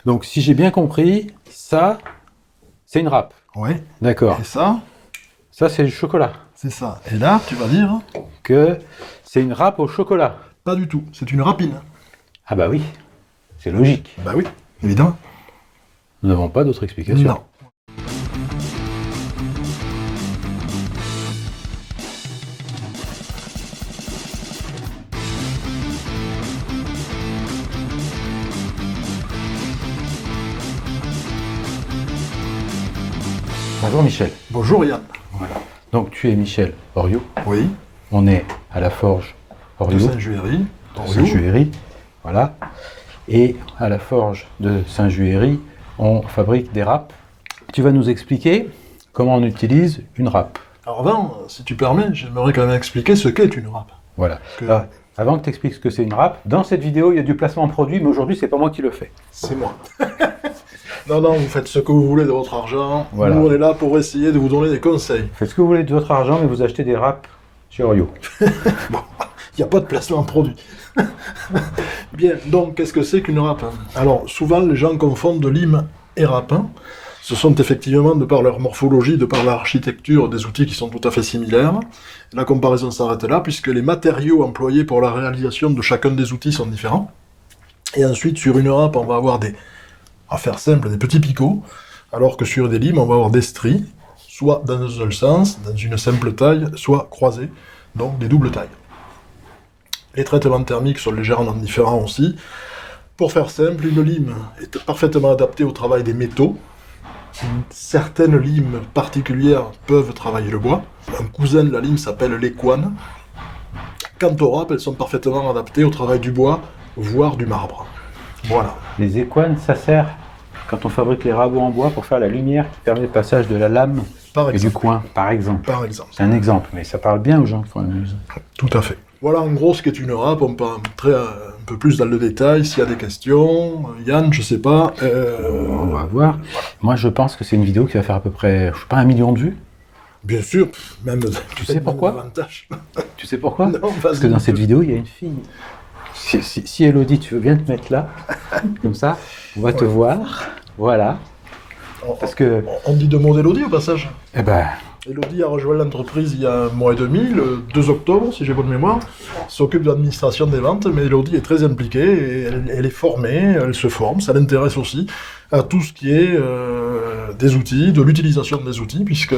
Donc, si j'ai bien compris, ça, c'est une râpe. Oui. D'accord. Et ça, c'est du chocolat. c'est ça. Et là, tu vas dire Que c'est une râpe au chocolat. pas du tout. C'est une rapine. Ah bah oui, c'est logique. Bah oui, évidemment. Nous n'avons pas d'autre explication. Non. Bonjour Michel. Bonjour Yann. Voilà. Donc tu es Michel Oriot. Oui. On est à la forge De Oriot. Saint-Juéry. Saint-Juéry. Voilà. Et à la forge de Saint-Juéry, on fabrique des râpes. Tu vas nous expliquer comment on utilise une râpe. Alors avant, si tu permets, j'aimerais quand même expliquer ce qu'est une râpe. Voilà. Que- Alors, avant que tu expliques ce que c'est une râpe, dans cette vidéo, il y a du placement de produit, mais aujourd'hui, c'est pas moi qui le fais. C'est moi. Non, vous faites ce que vous voulez de votre argent. Voilà. Nous, on est là pour essayer de vous donner des conseils. Faites ce que vous voulez de votre argent, mais vous achetez des râpes chez Oriot. Bon, il n'y a pas de placement de produit. Bien, donc, qu'est-ce que c'est qu'une râpe? Alors, souvent, les gens confondent lime et râpe. Ce sont effectivement, de par leur morphologie, de par l'architecture, des outils qui sont tout à fait similaires. La comparaison s'arrête là, puisque les matériaux employés pour la réalisation de chacun des outils sont différents. Et ensuite, sur une râpe, on va avoir à faire simple, des petits picots, alors que sur des limes, on va avoir des stries, soit dans un seul sens, dans une simple taille, soit croisées, donc des doubles tailles. Les traitements thermiques sont légèrement différents aussi. Pour faire simple, une lime est parfaitement adaptée au travail des métaux. Certaines limes particulières peuvent travailler le bois. Un cousin de la lime s'appelle l'écoine. Quant aux râpes, elles sont parfaitement adaptées au travail du bois, voire du marbre. Voilà. Les écoines, ça sert quand on fabrique les rabots en bois pour faire la lumière qui permet le passage de la lame Par et du exemple. coin, par exemple. Par exemple. C'est un exemple, mais ça parle bien aux gens qui font la musique. Tout à fait. Voilà en gros ce qu'est une râpe, on peut entrer un peu plus dans le détail s'il y a des questions. Yann, je sais pas. On va voir. Moi, je pense que c'est une vidéo qui va faire à peu près, je sais pas, 1 million de vues. Bien sûr, même. Tu sais pourquoi? Davantage. Tu sais pourquoi? Non, Parce que dans cette vidéo, il y a une fille. Si Elodie, tu veux bien te mettre là, comme ça, on va te voir. Voilà. Parce que, On dit deux mots d'Elodie au passage. eh ben, Elodie a rejoint l'entreprise il y a un mois et demi, le 2 octobre, si j'ai bonne mémoire. Elle s'occupe de l'administration des ventes, mais Elodie est très impliquée, et elle est formée, elle se forme, ça l'intéresse aussi à tout ce qui est des outils, de l'utilisation des outils, puisque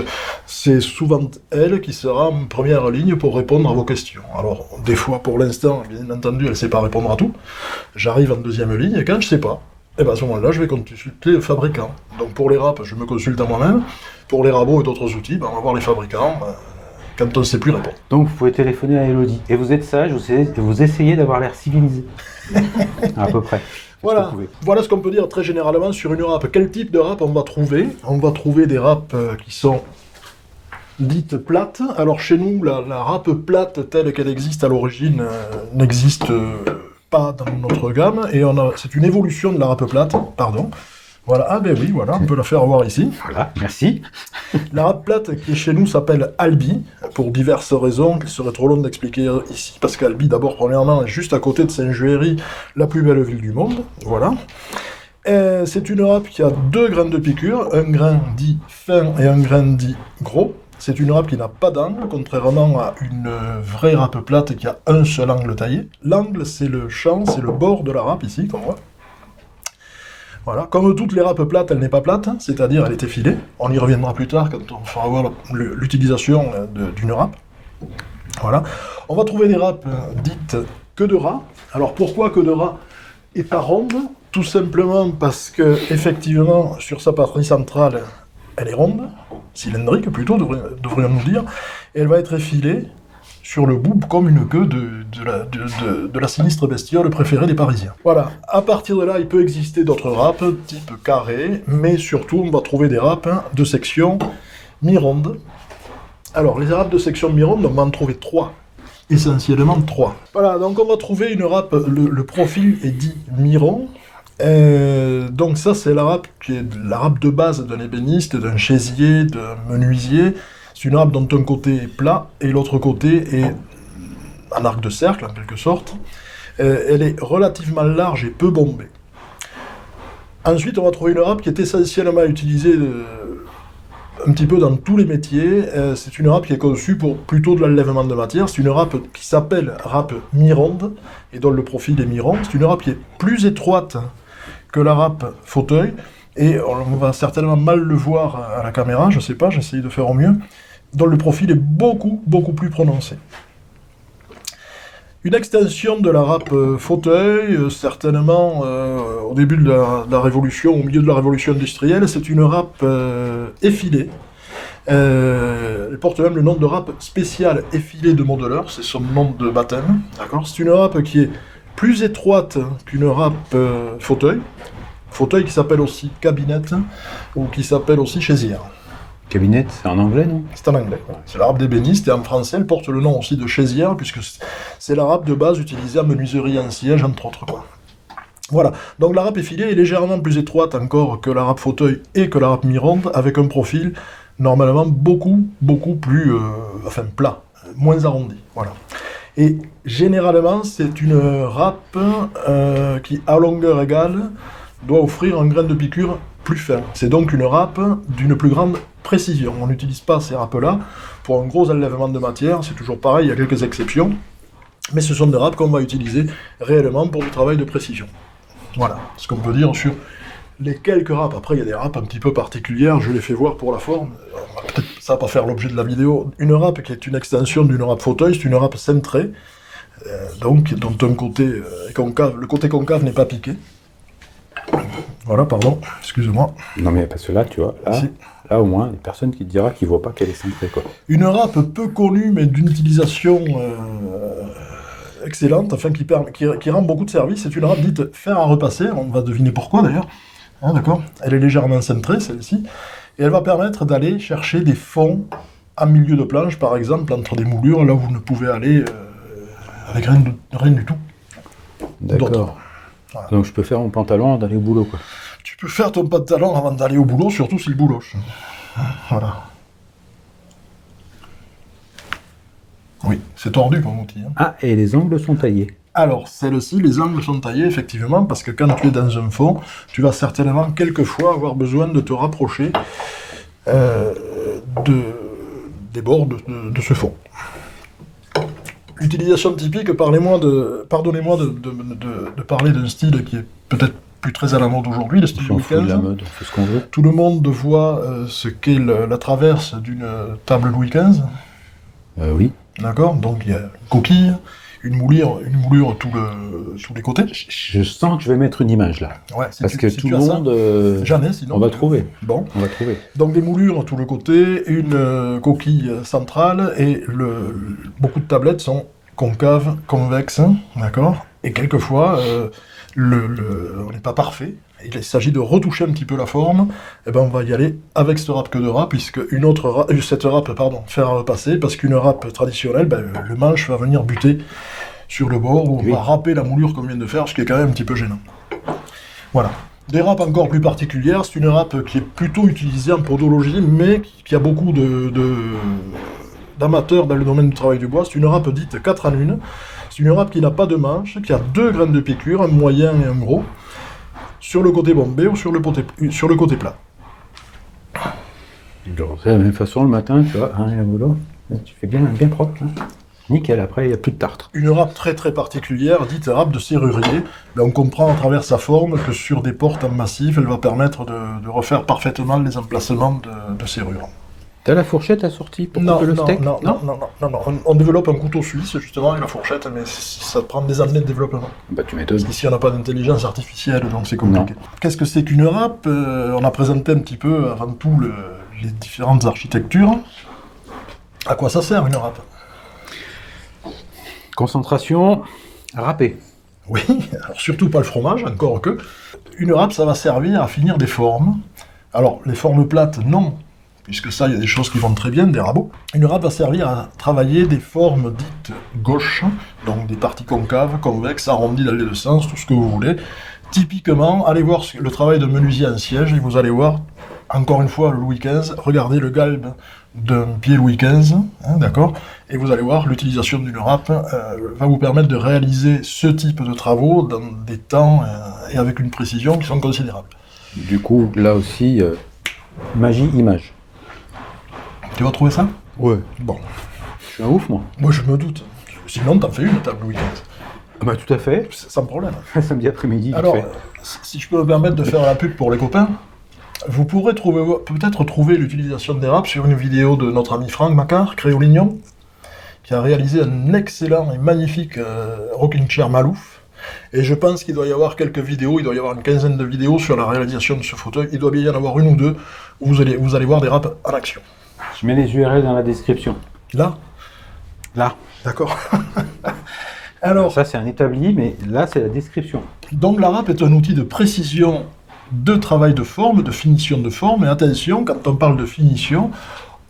c'est souvent elle qui sera en première ligne pour répondre à vos questions. Alors, des fois, pour l'instant, bien entendu, elle ne sait pas répondre à tout. J'arrive en deuxième ligne, et quand je ne sais pas, et ben à ce moment-là, je vais consulter le fabricant. Donc pour les râpes, je me consulte à moi-même. Pour les rabots et d'autres outils, ben, on va voir les fabricants quand on ne sait plus répondre. donc vous pouvez téléphoner à Elodie. Et vous êtes sage, vous essayez d'avoir l'air civilisé. À peu près. Voilà. Voilà ce qu'on peut dire très généralement sur une râpe. Quel type de râpe on va trouver? On va trouver des râpes qui sont dites plates. Alors chez nous, la râpe plate telle qu'elle existe à l'origine n'existe pas dans notre gamme. Et c'est une évolution de la râpe plate, pardon. Voilà, ah ben oui, voilà, on peut la faire voir ici. Voilà, merci. La râpe plate qui est chez nous s'appelle Albi, pour diverses raisons qu'il serait trop long d'expliquer ici, parce qu'Albi, d'abord, premièrement, est juste à côté de Saint-Juéry, la plus belle ville du monde, voilà. C'est une râpe qui a 2 grains de piqûre, un grain dit fin et un grain dit gros. C'est une râpe qui n'a pas d'angle, contrairement à une vraie râpe plate qui a un seul angle taillé. L'angle, c'est le champ, c'est le bord de la râpe ici, qu'on voit. Voilà. Comme toutes les râpes plates, elle n'est pas plate, c'est-à-dire elle est effilée. On y reviendra plus tard quand on fera voir l'utilisation d'une râpe. Voilà. On va trouver des râpes dites queue de rat. Alors pourquoi queue de rat et pas ronde? Tout simplement parce que, effectivement, sur sa partie centrale, elle est ronde, cylindrique plutôt, devrions-nous dire, et elle va être effilée sur le bout comme une queue de la sinistre bestiole préférée des Parisiens. Voilà, à partir de là, il peut exister d'autres râpes, type carré, mais surtout, on va trouver des râpes de section mi-ronde. Alors, les râpes de section mi-ronde, on va en trouver 3. Essentiellement 3. Voilà, donc on va trouver une râpe, le profil est dit mi-rond. Donc ça, c'est la râpe qui est la râpe de base d'un ébéniste, d'un chaisier, d'un menuisier. C'est une râpe dont un côté est plat et l'autre côté est en arc de cercle, en quelque sorte. Elle est relativement large et peu bombée. Ensuite, on va trouver une râpe qui est essentiellement utilisée un petit peu dans tous les métiers. C'est une râpe qui est conçue pour plutôt de l'enlèvement de matière. C'est une râpe qui s'appelle râpe mi-ronde et dont le profil est mi-rond. C'est une râpe qui est plus étroite que la râpe fauteuil. Et on va certainement mal le voir à la caméra, je sais pas, j'essaye de faire au mieux, dont le profil est beaucoup plus prononcé. Une extension de la râpe fauteuil, certainement au début de la Révolution, au milieu de la Révolution industrielle, c'est une râpe effilée. Elle porte même le nom de râpe spéciale effilée de modeleur, c'est son nom de baptême. D'accord ? C'est une râpe qui est plus étroite qu'une râpe fauteuil. Fauteuil qui s'appelle aussi cabinette, ou qui s'appelle aussi chaisière. Cabinette, c'est en anglais, non? C'est en anglais. Ouais. C'est la râpe d'ébéniste, et en français, elle porte le nom aussi de chaisière, puisque c'est la râpe de base utilisée en menuiserie en siège, entre autres. Quoi. Voilà. Donc la râpe effilée est légèrement plus étroite encore que la râpe fauteuil et que la râpe mi-ronde, avec un profil normalement beaucoup plus plat, moins arrondi. Voilà. Et généralement, c'est une râpe qui, à longueur égale, doit offrir un grain de piqûre plus fin. C'est donc une râpe d'une plus grande précision. On n'utilise pas ces râpes-là pour un gros enlèvement de matière, c'est toujours pareil, il y a quelques exceptions, mais ce sont des râpes qu'on va utiliser réellement pour du travail de précision. Voilà, ce qu'on peut dire sur les quelques râpes. Après, il y a des râpes un petit peu particulières, je les fais voir pour la forme. Peut-être ça va pas faire l'objet de la vidéo. Une râpe qui est une extension d'une râpe fauteuil, c'est une râpe cintrée, donc dont un côté est concave, le côté concave n'est pas piqué. Voilà, pardon, excusez-moi. Non mais parce que là, tu vois, là au moins, il y a personne qui te dira qu'il voit pas qu'elle est cintrée, quoi. Une râpe peu connue, mais d'une utilisation excellente, enfin qui rend beaucoup de services, c'est une râpe dite fer à repasser, on va deviner pourquoi d'ailleurs, hein, d'accord. Elle est légèrement cintrée, celle-ci, et elle va permettre d'aller chercher des fonds en milieu de planche, par exemple, entre des moulures, là où vous ne pouvez aller avec rien du tout. D'accord. Voilà. Donc je peux faire mon pantalon avant d'aller au boulot, quoi. Tu peux faire ton pantalon avant d'aller au boulot, surtout si le boulot. Voilà. Oui, c'est tordu comme outil. Hein. Ah, et les angles sont taillés. Alors, celle-ci, les angles sont taillés, effectivement, parce que quand tu es dans un fond, tu vas certainement, quelquefois, avoir besoin de te rapprocher des bords de ce fond. Utilisation typique, pardonnez-moi de parler d'un style qui est peut-être plus très à la mode aujourd'hui, le style Louis XV. La mode, on fait ce qu'on veut. Tout le monde voit ce qu'est la traverse d'une table Louis XV. Oui. D'accord, donc il y a une coquille, une moulure tous les côtés. Je sens que je vais mettre une image là. Ouais, parce que tout le monde. Jamais, sinon. On va trouver. Bon. On va trouver. Donc des moulures tout le côté, une coquille centrale et beaucoup de tablettes sont concaves, convexes, d'accord. Et quelquefois, on n'est pas parfait. Il s'agit de retoucher un petit peu la forme. Et ben on va y aller avec cette râpe que de râpe, puisque cette râpe, faire à repasser, parce qu'une râpe traditionnelle, le manche va venir buter sur le bord, où on va râper la moulure qu'on vient de faire, ce qui est quand même un petit peu gênant. Voilà. Des râpes encore plus particulières, c'est une râpe qui est plutôt utilisée en podologie, mais qui a beaucoup d'amateurs dans le domaine du travail du bois. C'est une râpe dite 4 en 1. C'est une râpe qui n'a pas de manche, qui a 2 graines de piqûre, un moyen et un gros, sur le côté bombé ou sur le côté plat. C'est la même façon le matin, tu vois, hein, le boulot, tu fais bien propre. Hein. Nickel, après il n'y a plus de tartre. Une râpe très particulière, dite râpe de serrurier. On comprend à travers sa forme que sur des portes en massif, elle va permettre de refaire parfaitement les emplacements de serrure. T'as la fourchette assortie pour couper le steak? Non. On développe un couteau suisse justement avec la fourchette, mais ça prend des années de développement. Bah tu m'étonnes. Parce qu'ici on n'a pas d'intelligence artificielle, donc c'est compliqué. Qu'est-ce que c'est qu'une râpe? On a présenté un petit peu avant tout les différentes architectures. À quoi ça sert une râpe? Concentration, râpé. Oui, alors surtout pas le fromage, encore que. Une râpe, ça va servir à finir des formes. Alors, les formes plates, non, puisque ça, il y a des choses qui vont très bien, des rabots. Une râpe va servir à travailler des formes dites gauches, donc des parties concaves, convexes, arrondies dans les deux sens, tout ce que vous voulez. Typiquement, allez voir le travail de menuisier en siège, et vous allez voir, encore une fois, le Louis XV, regardez le galbe d'un pied Louis XV, hein, d'accord, et vous allez voir, l'utilisation d'une râpe va vous permettre de réaliser ce type de travaux dans des temps et avec une précision qui sont considérables. Du coup, là aussi, magie, image. Tu vas trouver ça? Ouais. Bon. Je suis un ouf, moi. Moi, je me doute. Sinon, t'en fais une table le week-end. Ah bah tout à fait. Sans problème. Samedi après-midi, vite Alors, fait. si je peux me permettre de faire la pub pour les copains, vous pourrez peut-être trouver l'utilisation des râpes sur une vidéo de notre ami Franck Macquart, Créolignon, qui a réalisé un excellent et magnifique rocking chair Malouf. Et je pense qu'il doit y avoir quelques vidéos, il doit y avoir une quinzaine de vidéos sur la réalisation de ce fauteuil. Il doit bien y en avoir une ou deux où vous allez voir des râpes en action. Je mets les URL dans la description. Là? Là. D'accord. Alors, ça c'est un établi, mais là c'est la description. donc la râpe est un outil de précision, de travail de forme, de finition de forme. Et attention, quand on parle de finition,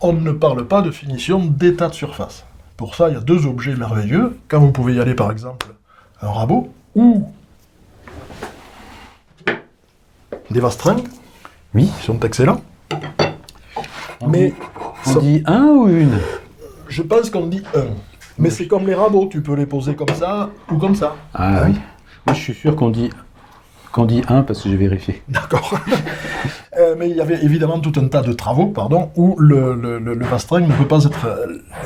on ne parle pas de finition d'état de surface. Pour ça, il y a deux objets merveilleux. Quand vous pouvez y aller, par exemple, un rabot ou des vastringues, Oui. qui sont excellents. On Mais dit un ou une? je pense qu'on dit un. Mais c'est comme les rabots, tu peux les poser comme ça ou comme ça. Ah oui. Moi je suis sûr qu'on dit un parce que j'ai vérifié. D'accord. Mais il y avait évidemment tout un tas de travaux, où le vastringue ne peut pas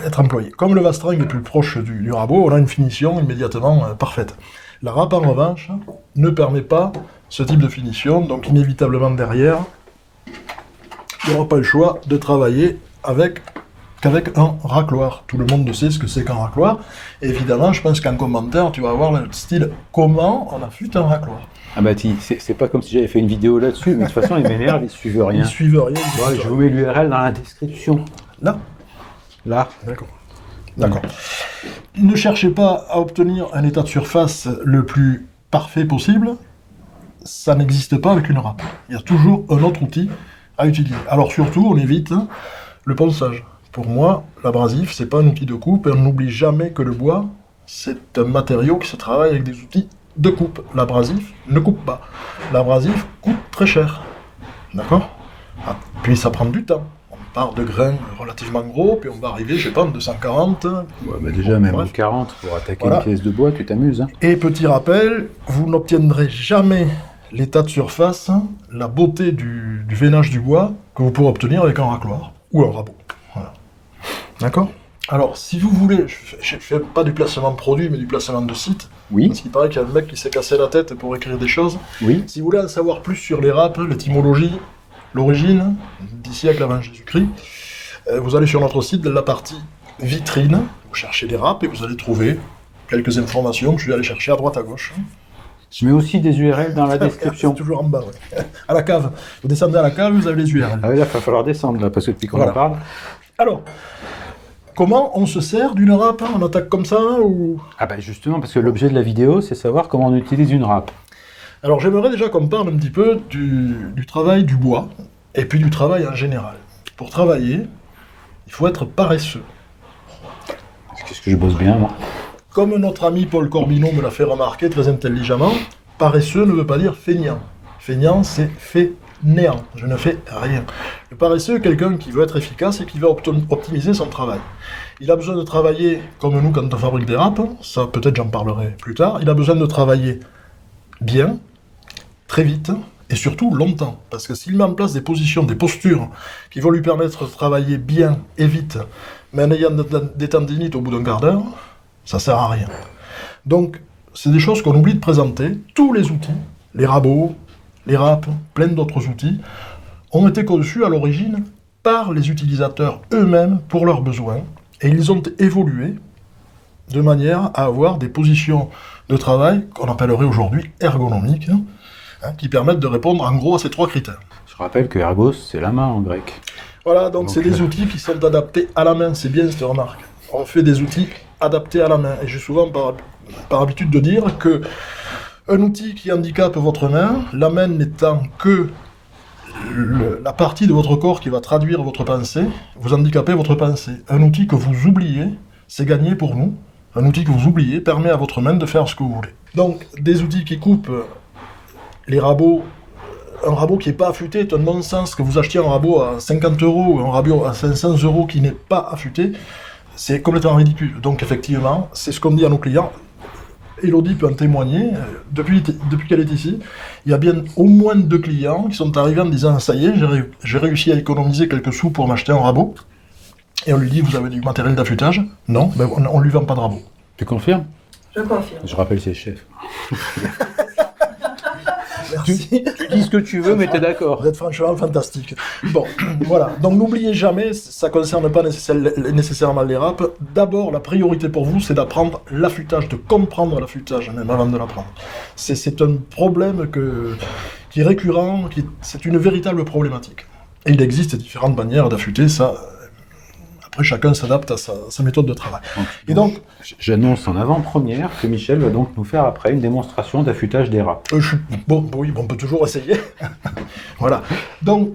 être employé. Comme le vastringue est plus proche du rabot, on a une finition immédiatement parfaite. La râpe, en revanche, ne permet pas ce type de finition, donc inévitablement derrière, il n'y aura pas le choix de travailler qu'avec un racloir. Tout le monde sait ce que c'est qu'un racloir. Et évidemment, je pense qu'en commentaire, tu vas avoir le style « Comment on affûte un racloir ?» Ah bah c'est pas comme si j'avais fait une vidéo là-dessus, mais de toute façon ils m'énervent, ils suivent rien. Ils suivent rien. Bon, je vous mets l'URL dans la description. Là. D'accord. D'accord. Ne cherchez pas à obtenir un état de surface le plus parfait possible. Ça n'existe pas avec une râpe. Il y a toujours un autre outil à utiliser. Alors surtout, on évite le ponçage. Pour moi, l'abrasif, c'est pas un outil de coupe, et on n'oublie jamais que le bois, c'est un matériau qui se travaille avec des outils de coupe. L'abrasif ne coupe pas. L'abrasif coûte très cher. D'accord? Puis ça prend du temps. On part de grains relativement gros, puis on va arriver, je sais pas, en 240. Ouais, bah déjà, même en Bref. 40, pour attaquer Voilà. une pièce de bois, tu t'amuses. Hein. Et petit rappel, vous n'obtiendrez jamais l'état de surface, la beauté du veinage du bois, que vous pourrez obtenir avec un racloir ou un rabot. Voilà. D'accord? Alors, si vous voulez, je ne fais pas du placement de produit, mais du placement de site, Oui, parce qu'il paraît qu'il y a un mec qui s'est cassé la tête pour écrire des choses. oui. Si vous voulez en savoir plus sur les râpes, l'étymologie, l'origine, 10 siècles avant Jésus-Christ, vous allez sur notre site, de la partie vitrine, vous cherchez les râpes et vous allez trouver quelques informations que je vais aller chercher à droite à gauche. Je mets aussi des URL dans la description. C'est toujours en bas, ouais. À la cave. Vous descendez à la cave, vous avez les URL. Ah oui, là, il va falloir descendre, là, parce que depuis qu'on Voilà. en parle... Alors, comment on se sert d'une râpe? On attaque comme ça ou... Ah bah justement, parce que l'objet de la vidéo, c'est savoir comment on utilise une râpe. Alors, j'aimerais déjà qu'on parle un petit peu du travail du bois, et puis du travail en général. Pour travailler, il faut être paresseux. Qu'est-ce que je bosse bien, moi? Comme notre ami Paul Corbineau me l'a fait remarquer très intelligemment, paresseux ne veut pas dire feignant. Feignant, c'est fainéant. Je ne fais rien. Le paresseux est quelqu'un qui veut être efficace et qui veut optimiser son travail. Il a besoin de travailler, comme nous quand on fabrique des râpes, ça peut-être j'en parlerai plus tard, il a besoin de travailler bien, très vite, et surtout longtemps. Parce que s'il met en place des positions, des postures qui vont lui permettre de travailler bien et vite, mais en ayant des tendinites au bout d'un quart d'heure, ça sert à rien. Donc, c'est des choses qu'on oublie de présenter. Tous les outils, les rabots, les râpes, plein d'autres outils, ont été conçus à l'origine par les utilisateurs eux-mêmes pour leurs besoins. Et ils ont évolué de manière à avoir des positions de travail qu'on appellerait aujourd'hui ergonomiques, qui permettent de répondre en gros à ces trois critères. Je rappelle que ergos, c'est la main en grec. Voilà, donc c'est des outils qui sont adaptés à la main, c'est bien cette remarque. On fait des outils adaptés à la main. Et j'ai souvent par habitude de dire que un outil qui handicape votre main, la main n'étant que la partie de votre corps qui va traduire votre pensée, vous handicapez votre pensée. Un outil que vous oubliez, c'est gagné pour nous. Un outil que vous oubliez permet à votre main de faire ce que vous voulez. Donc, des outils qui coupent les rabots, un rabot qui n'est pas affûté est un non-sens. Que vous achetiez un rabot à 50 € ou un rabot à 500 € qui n'est pas affûté, c'est complètement ridicule. Donc effectivement, c'est ce qu'on dit à nos clients. Elodie peut en témoigner, depuis qu'elle est ici, il y a bien au moins 2 clients qui sont arrivés en disant « ça y est, j'ai réussi à économiser quelques sous pour m'acheter un rabot ». Et on lui dit « vous avez du matériel d'affûtage ?» Non, ben, on lui vend pas de rabot. Tu confirmes? Je confirme. Je rappelle ses chefs. Merci. Tu dis ce que tu veux, mais t'es d'accord. Vous êtes franchement fantastique. Bon, voilà. Donc n'oubliez jamais, ça ne concerne pas nécessairement les râpes. D'abord, la priorité pour vous, c'est d'apprendre l'affûtage, de comprendre l'affûtage même avant de l'apprendre. C'est un problème qui est récurrent, c'est une véritable problématique. Et il existe différentes manières d'affûter, ça... Après, chacun s'adapte à sa méthode de travail. Et donc, j'annonce en avant-première que Michel va donc nous faire après une démonstration d'affûtage des râpes. Bon, oui, on peut toujours essayer. Voilà. Donc,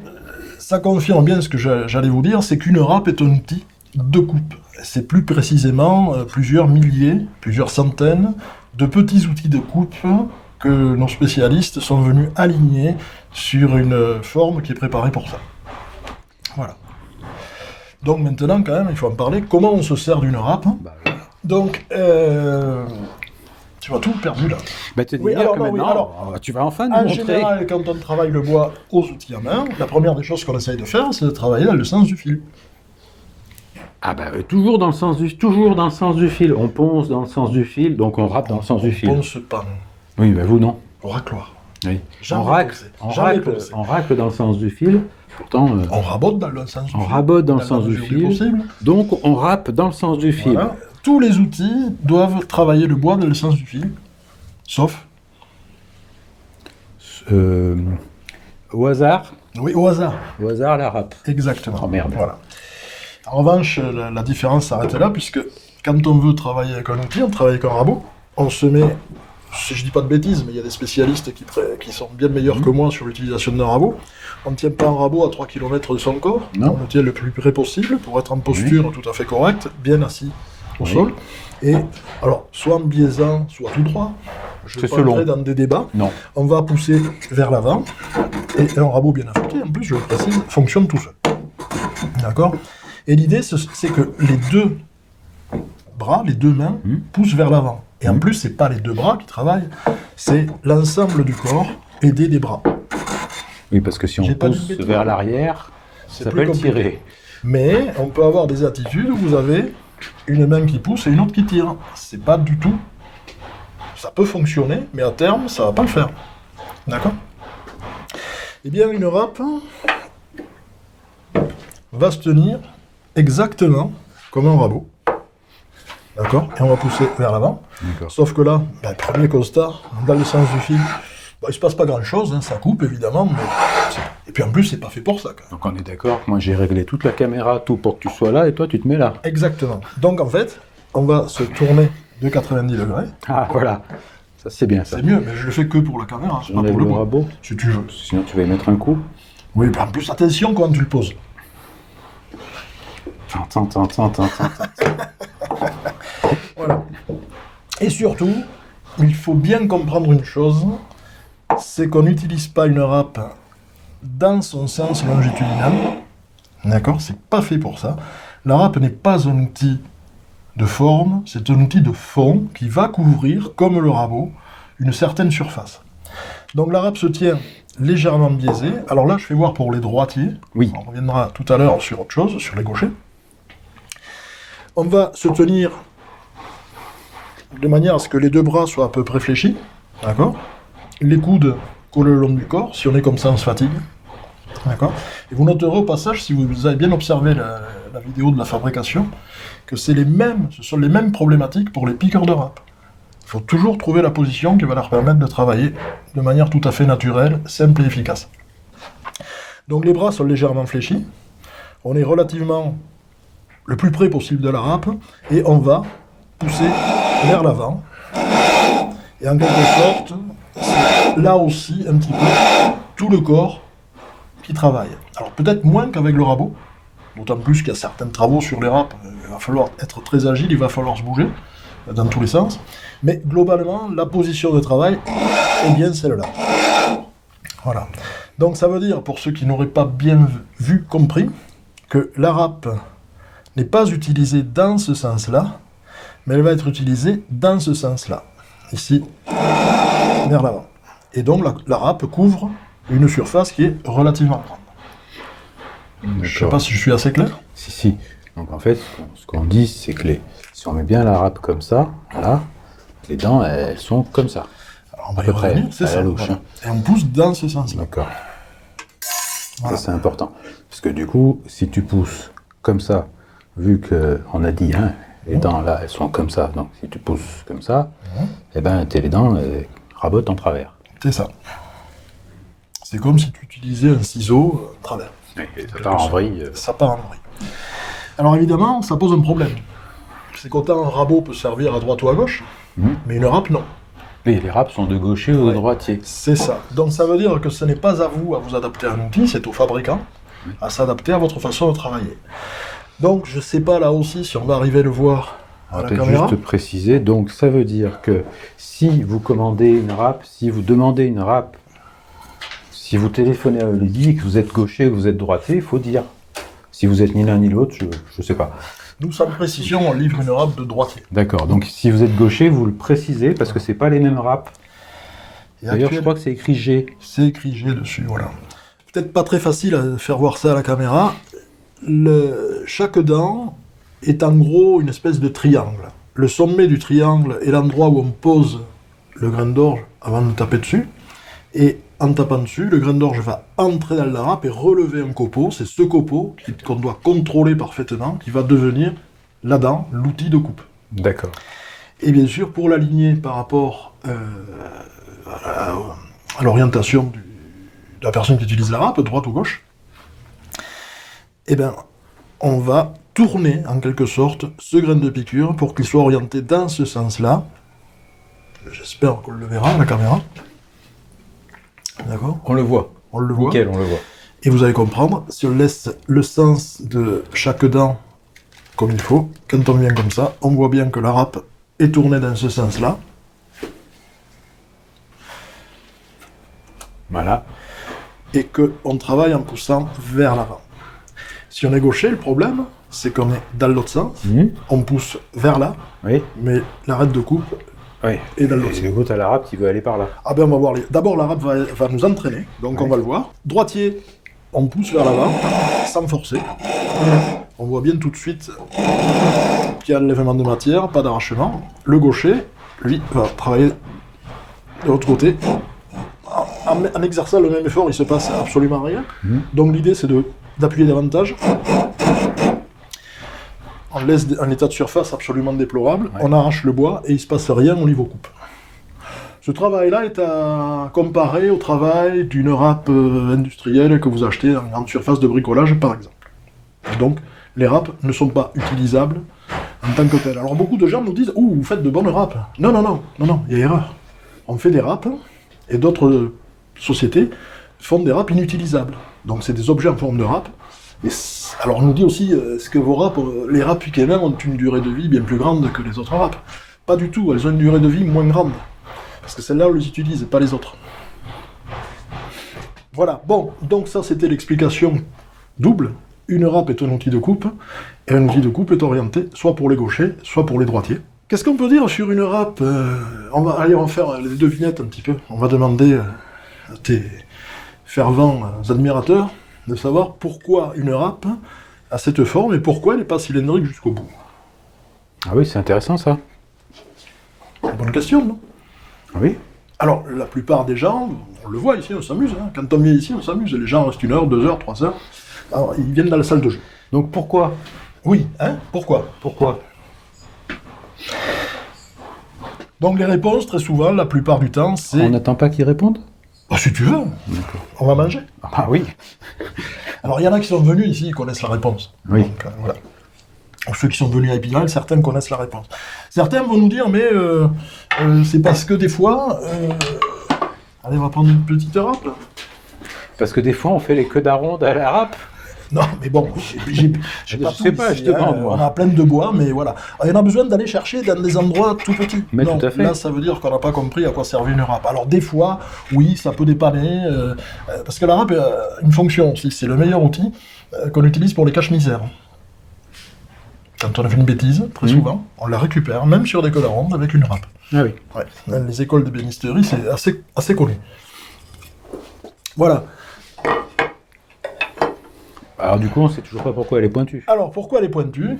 ça confirme bien ce que j'allais vous dire, c'est qu'une râpe est un outil de coupe. C'est plus précisément plusieurs milliers, plusieurs centaines de petits outils de coupe que nos spécialistes sont venus aligner sur une forme qui est préparée pour ça. Voilà. Donc maintenant, quand même, il faut en parler. Comment on se sert d'une râpe? Donc, tu m'as tout perdu là. Bah, te dire que maintenant, tu vas enfin nous montrer. En général, quand on travaille le bois aux outils à main, la première des choses qu'on essaye de faire, c'est de travailler dans le sens du fil. Ah bah toujours dans le sens du fil. On ponce dans le sens du fil, donc on râpe dans le sens du fil. On ponce pas. Oui, bah vous non. Au racloir. Oui. Jamais on racle dans le sens du fil. Pourtant, on rabote dans le sens du fil. On rabote dans le sens du fil. Donc on râpe dans le sens du fil. Voilà. Tous les outils doivent travailler le bois dans le sens du fil, sauf au hasard. Oui, au hasard. Au hasard, la râpe. Exactement. Oh merde. Voilà. En revanche, la différence s'arrête là, puisque quand on veut travailler avec un outil, on travaille avec un rabot, on se met, si je dis pas de bêtises, mais il y a des spécialistes qui sont bien meilleurs que moi sur l'utilisation d'un rabot. On ne tient pas un rabot à 3 km de son corps, on le tient le plus près possible pour être en posture tout à fait correcte, bien assis au sol. Et alors, soit en biaisant, soit tout droit. Je ne vais pas entrer dans des débats. Non. On va pousser vers l'avant, et un rabot bien affûté, en plus, je le précise, fonctionne tout seul. D'accord ? Et l'idée, c'est que les deux bras, les deux mains, poussent vers l'avant. Et en plus, c'est pas les deux bras qui travaillent, c'est l'ensemble du corps aidé des bras. Oui, parce que si on pousse vers l'arrière, ça peut tirer. Mais on peut avoir des attitudes où vous avez une main qui pousse et une autre qui tire. C'est pas du tout... Ça peut fonctionner, mais à terme, ça va pas le faire. D'accord ? Eh bien, une râpe va se tenir exactement comme un rabot. D'accord ? Et on va pousser vers l'avant. Sauf que là, premier constat, dans le sens du fil, il ne se passe pas grand-chose, ça coupe évidemment, mais... Et puis en plus, c'est pas fait pour ça. Donc on est d'accord, moi j'ai réglé toute la caméra, tout pour que tu sois là, et toi tu te mets là. Exactement. Donc en fait, on va se tourner de 90 degrés. Ah voilà, ça c'est bien ça. C'est mieux, mais je le fais que pour la caméra, pas pour le rabot. Si tu veux. Sinon tu vas y mettre un coup. Oui, en plus attention quand tu le poses. Voilà. Et surtout, il faut bien comprendre une chose, c'est qu'on n'utilise pas une râpe dans son sens longitudinal. D'accord ? C'est pas fait pour ça. La râpe n'est pas un outil de forme, c'est un outil de fond qui va couvrir, comme le rabot, une certaine surface. Donc la râpe se tient légèrement biaisée. Alors là, je fais voir pour les droitiers. Oui. On reviendra tout à l'heure sur autre chose, sur les gauchers. On va se tenir de manière à ce que les deux bras soient à peu près fléchis. D'accord ? Les coudes collent le long du corps. Si on est comme ça, on se fatigue. D'accord ? Et vous noterez au passage, si vous avez bien observé la vidéo de la fabrication, que ce sont les mêmes problématiques pour les piqueurs de râpe. Il faut toujours trouver la position qui va leur permettre de travailler de manière tout à fait naturelle, simple et efficace. Donc les bras sont légèrement fléchis. On est relativement le plus près possible de la râpe et on va pousser vers l'avant. Et en quelque sorte, c'est là aussi un petit peu tout le corps qui travaille. Alors peut-être moins qu'avec le rabot, d'autant plus qu'il y a certains travaux sur les râpes, il va falloir être très agile, il va falloir se bouger dans tous les sens, mais globalement, la position de travail est bien celle-là. Voilà. Donc ça veut dire, pour ceux qui n'auraient pas bien compris, que la râpe n'est pas utilisée dans ce sens-là, mais elle va être utilisée dans ce sens-là. ici, vers l'avant. Et donc la râpe couvre une surface qui est relativement grande. Je ne sais pas si je suis assez clair. Si. Donc en fait, ce qu'on dit, c'est que si on met bien la râpe comme ça, voilà, les dents, elles sont comme ça. Alors on va y revenir, c'est ça. Louche, voilà. Et on pousse dans ce sens-là. D'accord. Voilà. Ça, c'est important. Parce que du coup, si tu pousses comme ça, vu qu'on a dit, hein, les dents là, elles sont comme ça, donc si tu pousses comme ça, eh ben, les dents rabotent en travers. C'est ça. C'est comme si tu utilisais un ciseau travers. Et ça part en vrille. Ça part en vrille. Alors évidemment, ça pose un problème. C'est qu'autant un rabot peut servir à droite ou à gauche, mais une râpe, non. Et les râpes sont de gaucher ou de droitier. C'est ça. Donc ça veut dire que ce n'est pas à vous adapter à un outil, c'est au fabricant à s'adapter à votre façon de travailler. Donc je sais pas là aussi si on va arriver à le voir On à va la peut-être caméra. juste préciser, donc ça veut dire que si vous commandez une râpe, si vous demandez une râpe, si vous téléphonez à Lady et que vous êtes gaucher ou vous êtes droitier, il faut dire. Si vous êtes ni l'un ni l'autre, je ne sais pas. Nous, sans précision, on livre une râpe de droitier. D'accord, donc si vous êtes gaucher, vous le précisez parce que c'est pas les mêmes râpes. Et D'ailleurs, je crois que c'est écrit G. c'est écrit G dessus, voilà. Peut-être pas très facile à faire voir ça à la caméra. Chaque dent est en gros une espèce de triangle. Le sommet du triangle est l'endroit où on pose le grain d'orge avant de taper dessus. Et en tapant dessus, le grain d'orge va entrer dans la râpe et relever un copeau. C'est ce copeau qu'on doit contrôler parfaitement qui va devenir la dent, l'outil de coupe. D'accord. Et bien sûr, pour l'aligner par rapport à l'orientation de la personne qui utilise la râpe, droite ou gauche, eh ben, on va tourner en quelque sorte ce grain de piqûre pour qu'il soit orienté dans ce sens-là. J'espère qu'on le verra à la caméra. D'accord ? On le voit. On le voit. Nickel, on le voit. Et vous allez comprendre, si on laisse le sens de chaque dent comme il faut, quand on vient comme ça, on voit bien que la râpe est tournée dans ce sens-là. Voilà. Et qu'on travaille en poussant vers l'avant. Si on est gaucher, le problème, c'est qu'on est dans l'autre sens, on pousse vers là, Oui. mais l'arête de coupe Oui. est dans l'autre Et sens. du coup, t'as la râpe qui veut aller par là. Ah ben on va voir. D'abord, la râpe va nous entraîner, donc on va le voir. Droitier, on pousse vers l'avant, sans forcer. On voit bien tout de suite qu'il y a l'enlèvement de matière, pas d'arrachement. Le gaucher, lui, va travailler de l'autre côté. En exerçant le même effort, il se passe absolument rien. Donc l'idée, c'est d'appuyer davantage. On laisse un état de surface absolument déplorable. On arrache le bois et il ne se passe rien au niveau coupe. Ce travail-là est à comparer au travail d'une râpe industrielle que vous achetez en grande surface de bricolage, par exemple. Donc, les râpes ne sont pas utilisables en tant que telles. Alors, beaucoup de gens nous disent « Ouh, vous faites de bonnes râpes !» Non, il y a erreur. On fait des râpes, et d'autres sociétés font des râpes inutilisables. Donc, c'est des objets en forme de râpe. Alors, on nous dit aussi est-ce que vos râpes, les râpes Piquenin ont une durée de vie bien plus grande que les autres râpes ? Pas du tout, elles ont une durée de vie moins grande. Parce que celles-là, on les utilise, et pas les autres. Voilà, bon, donc ça, c'était l'explication double. Une râpe est un outil de coupe, et un outil de coupe est orienté soit pour les gauchers, soit pour les droitiers. Qu'est-ce qu'on peut dire sur une râpe on va faire les devinettes un petit peu. On va demander à tes fervents admirateurs de savoir pourquoi une râpe a cette forme et pourquoi elle n'est pas cylindrique jusqu'au bout. Ah oui, c'est intéressant ça. Bonne question, non ? Oui. Alors, la plupart des gens, on le voit ici, on s'amuse. Hein. Quand on vient ici, on s'amuse. Les gens restent 1 heure, 2 heures, 3 heures. Alors, ils viennent dans la salle de jeu. Donc pourquoi ? Oui, hein ? Pourquoi ? Donc, les réponses, très souvent, la plupart du temps, c'est... On n'attend pas qu'ils répondent ? Ah, si tu veux, on va manger. Ah oui. Alors, il y en a qui sont venus ici, ils connaissent la réponse. Oui. Donc, voilà. Ou ceux qui sont venus à Épinal, certains connaissent la réponse. Certains vont nous dire, mais c'est parce que des fois... Allez, on va prendre une petite râpe, là. Parce que des fois, on fait les queues d'aronde à la râpe. Non, mais bon, j'ai pas Je tout sais pas, ici, je demande, moi. On a plein de bois, mais voilà. Alors, il y en a besoin d'aller chercher dans des endroits tout petits. Mais non, tout à fait. Là, ça veut dire qu'on n'a pas compris à quoi servait une râpe. Alors, des fois, oui, ça peut dépanner, parce que la râpe a une fonction aussi. C'est le meilleur outil qu'on utilise pour les cache-misères. quand on a fait une bêtise, très souvent, on la récupère, même sur des cols à ronde, avec une râpe. Ah oui. Ouais. Dans les écoles d'ébénisterie, c'est assez connu. Voilà. Alors du coup, on sait toujours pas pourquoi elle est pointue. Alors, pourquoi elle est pointue?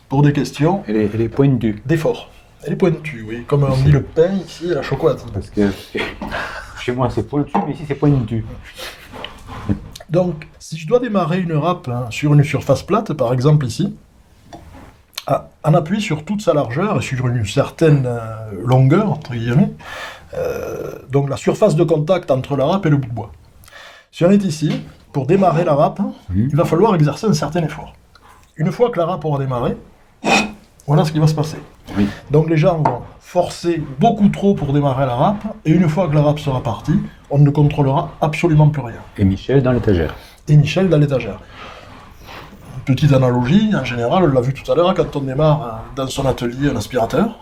Pour des questions Elle est pointue. d'effort. Elle est pointue, oui. Comme on dit le pain, ici, la chocolatine. Parce que chez moi c'est pointu, mais ici c'est pointu. Donc, si je dois démarrer une râpe sur une surface plate, par exemple ici, en appui sur toute sa largeur et sur une certaine longueur, entre guillemets, donc la surface de contact entre la râpe et le bout de bois. Si on est ici, pour démarrer la râpe, il va falloir exercer un certain effort. Une fois que la râpe aura démarré, voilà ce qui va se passer. Oui. Donc les gens vont forcer beaucoup trop pour démarrer la râpe, et une fois que la râpe sera partie, on ne contrôlera absolument plus rien. Et Michel dans l'étagère. Et Michel dans l'étagère. Une petite analogie, en général, on l'a vu tout à l'heure, quand on démarre dans son atelier un aspirateur,